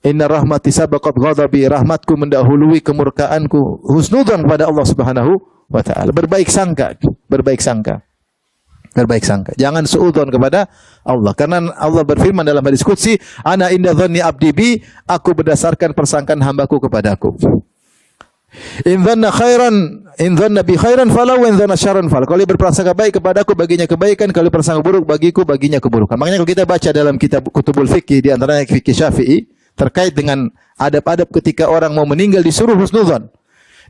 Speaker 1: Inna rahmati sabaqat ghadabi, rahmatku mendahului kemurkaanku. Husnuzan kepada Allah Subhanahu wa taala. Berbaik sangka. Jangan suudzon kepada Allah. Karena Allah berfirman dalam hadis qudsi, "Ana inda dhanni abdi bi," aku berdasarkan persangkaan hambaku kepadaku. In dhanna bi khairan falau, in dhanna syarran fal. Kalau dia berprasangka baik kepadaku, baginya kebaikan. Kalau berprasangka buruk bagiku, baginya keburukan. Makanya kalau kita baca dalam kitab Kutubul Fiqh, di antaranya fikih Syafi'i, terkait dengan adab-adab ketika orang mau meninggal, disuruh husnudzon.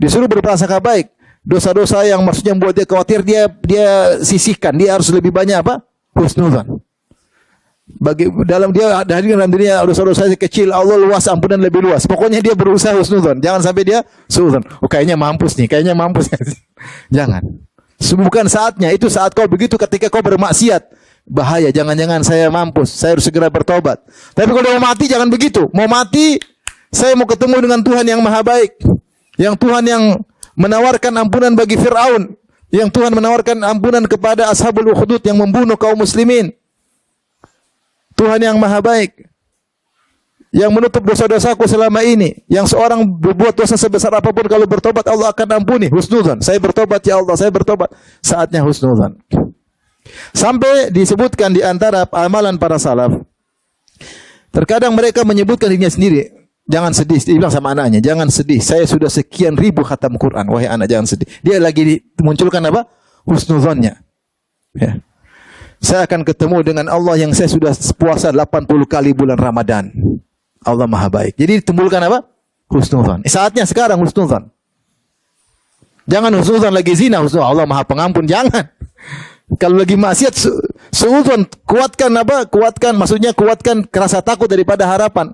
Speaker 1: Disuruh berprasangka baik. Dosa-dosa yang maksudnya membuat dia khawatir, dia sisihkan. Dia harus lebih banyak apa? Husnudzon. Dalam dirinya dosa-dosa kecil, Allah luas, ampunan lebih luas. Pokoknya dia berusaha husnudzon. Jangan sampai dia suudzon. Oh, kayaknya mampus. Jangan. Bukan saatnya. Itu saat kau begitu ketika kau bermaksiat. Bahaya. Jangan-jangan saya mampus. Saya harus segera bertobat. Tapi kalau mau mati, jangan begitu. Mau mati, saya mau ketemu dengan Tuhan yang Maha Baik. Yang Tuhan yang menawarkan ampunan bagi Fir'aun. Yang Tuhan menawarkan ampunan kepada Ashabul Ukhdud yang membunuh kaum muslimin. Tuhan yang Maha Baik. Yang menutup dosa-dosaku selama ini. Yang seorang berbuat dosa sebesar apapun, kalau bertobat Allah akan ampuni. Husnudzan. Saya bertobat ya Allah, saya bertobat. Saatnya husnudzan. Sampai disebutkan di antara amalan para salaf. Terkadang mereka menyebutkan dirinya sendiri. Jangan sedih, dia bilang sama anaknya, jangan sedih. Saya sudah sekian ribu khatam Quran. Wahai anak, jangan sedih. Dia lagi munculkan apa? Husnudzannya. Ya. Saya akan ketemu dengan Allah yang saya sudah puasa 80 kali bulan Ramadan. Allah Maha Baik. Jadi ditimbulkan apa? Husnudzan. Saatnya sekarang husnudzan. Jangan husnudzan lagi zina, husnudzan Allah Maha Pengampun, jangan. Kalau lagi maksiat suudzon, kuatkan apa? Maksudnya kuatkan rasa takut daripada harapan.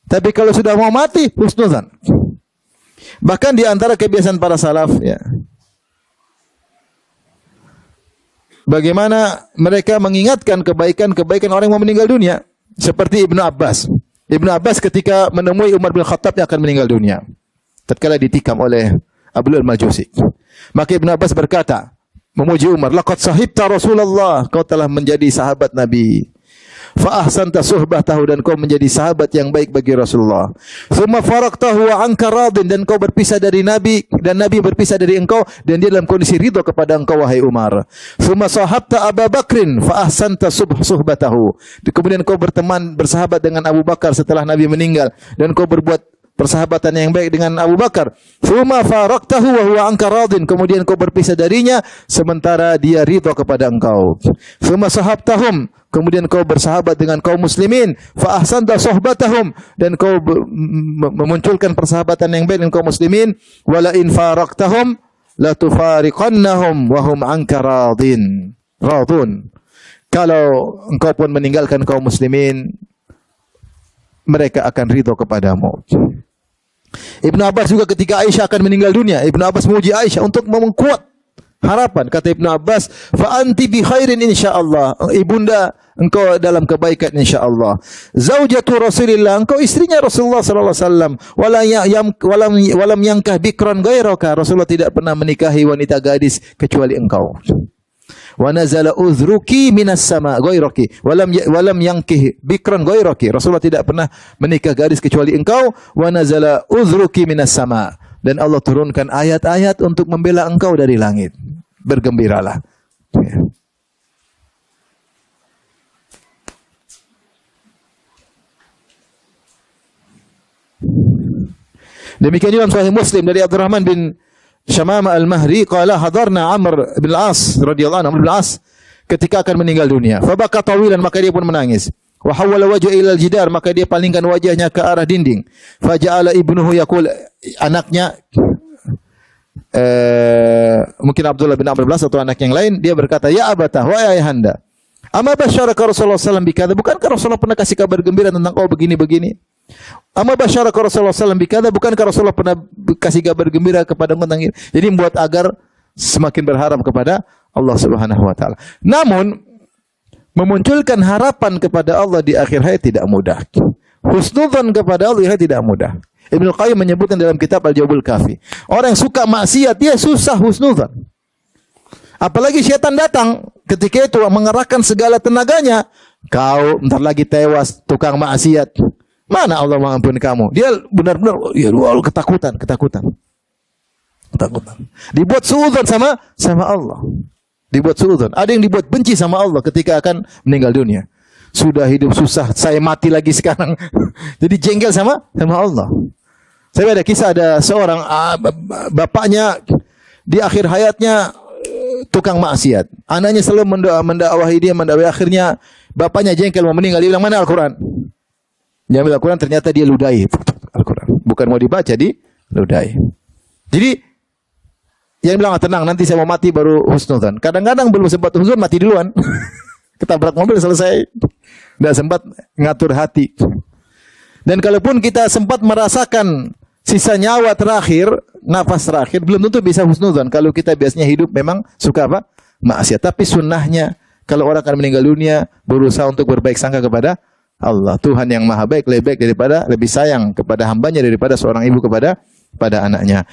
Speaker 1: Tapi kalau sudah mau mati, husnudzan. Bahkan di antara kebiasaan para salaf, ya, bagaimana mereka mengingatkan kebaikan-kebaikan orang yang mau meninggal dunia. Seperti Ibnu Abbas. Ibnu Abbas ketika menemui Umar bin Khattab yang akan meninggal dunia, tatkala ditikam oleh Abu al-Majusi. Maka Ibnu Abbas berkata, memuji Umar, "Laqad sahibta Rasulullah," kau telah menjadi sahabat Nabi. Fa ahsanta suhbatahu, dan kau menjadi sahabat yang baik bagi Rasulullah. Tsumma faraqtahu wa anka radin, dan kau berpisah dari Nabi dan Nabi berpisah dari engkau dan dia dalam kondisi ridha kepada engkau wahai Umar. Tsumma sahabta Abu Bakrin fa ahsanta suhbatahu, kemudian kau bersahabat dengan Abu Bakar setelah Nabi meninggal dan kau berbuat persahabatan yang baik dengan Abu Bakar. Tsumma faraqtahu wa huwa anka radin. Kemudian kau berpisah darinya sementara dia ridha kepada engkau. Tsumma sahabtahum. Kemudian kau bersahabat dengan kaum muslimin, fa ahsanta suhbatahum, dan kau memunculkan persahabatan yang baik dengan kaum muslimin, wala in faraqtahum la tufariqannahum wa hum anka radun. Kalau engkau pun meninggalkan kaum muslimin, mereka akan ridha kepadamu. Ibnu Abbas juga ketika Aisyah akan meninggal dunia, Ibnu Abbas memuji Aisyah untuk memperkuat harapan. Kata Ibnu Abbas, fa anti bi khairin insyaallah. Ibunda, engkau dalam kebaikan insyaallah. Zaujatu Rasulillah, engkau istrinya Rasulullah sallallahu alaihi wasallam. Walam yankah bikran ghairaka. Rasulullah tidak pernah menikahi wanita gadis kecuali engkau. Wa nazala uzruki minas sama ghairaki. Walam yankih bikran ghairaki. Rasulullah tidak pernah menikah gadis kecuali engkau. Wa nazala uzruki minas sama. Dan Allah turunkan ayat-ayat untuk membela engkau dari langit. Bergembiralah. Ya. Demikian juga Sahih Muslim dari Abdurrahman bin Syamama al-Mahri qala hadarna Amr bin al-As radhiyallahu anhu, Amr bin al-As ketika akan meninggal dunia. Fa baka tawilan, maka dia pun menangis. Wa hawala wajha ila al-jidar, maka dia palingkan wajahnya ke arah dinding. Fa ja'ala ibnuhu yaqul, anaknya mungkin Abdullah bin Amr bin al-As atau anak yang lain, dia berkata, ya abata, wahai ayahanda, amma basyaraka Rasulullah sallallahu alaihi wasallam bikadza, bukankah Rasulullah pernah kasih kabar gembira tentang kau begini-begini? Amma basyaraka Rasulullah sallallahu alaihi wasallam bikadza, bukankah Rasulullah pernah kasih kabar gembira kepada tentang ini? Jadi membuat agar semakin berharap kepada Allah Subhanahu wa taala. Namun memunculkan harapan kepada Allah di akhir hayat tidak mudah. Husnudzan kepada Allah tidak mudah. Ibnu Qayyim menyebutkan dalam kitab Al-Jawabul Kafi, orang yang suka maksiat dia susah husnudzan. Apalagi syaitan datang ketika itu mengerahkan segala tenaganya, kau bentar lagi tewas tukang maksiat. Mana Allah mengampuni kamu? Dia benar-benar ya ketakutan. Dibuat suudzon sama Allah. Dibuat suudzon. Ada yang dibuat benci sama Allah ketika akan meninggal dunia. Sudah hidup susah, saya mati lagi sekarang. Jadi jengkel sama Allah. Saya ada kisah, ada seorang bapaknya di akhir hayatnya tukang maksiat. Anaknya selalu mendakwahi dia, akhirnya bapaknya jengkel mau meninggal. Dia bilang, mana Al-Quran? Dia ambil Al-Quran, ternyata dia ludahi Al-Quran. Bukan mau dibaca, di ludahi. Jadi yang bilang, tenang, nanti saya mau mati baru husnudzan. Kadang-kadang belum sempat husnudzan, mati duluan. Ketabrak mobil selesai. Tidak sempat ngatur hati. Dan kalaupun kita sempat merasakan sisa nyawa terakhir, nafas terakhir, belum tentu bisa husnudzan. Kalau kita biasanya hidup memang suka apa? Maksiat. Tapi sunnahnya, kalau orang akan meninggal dunia, berusaha untuk berbaik sangka kepada Allah. Tuhan yang maha baik, lebih sayang kepada hambanya daripada seorang ibu kepada anaknya.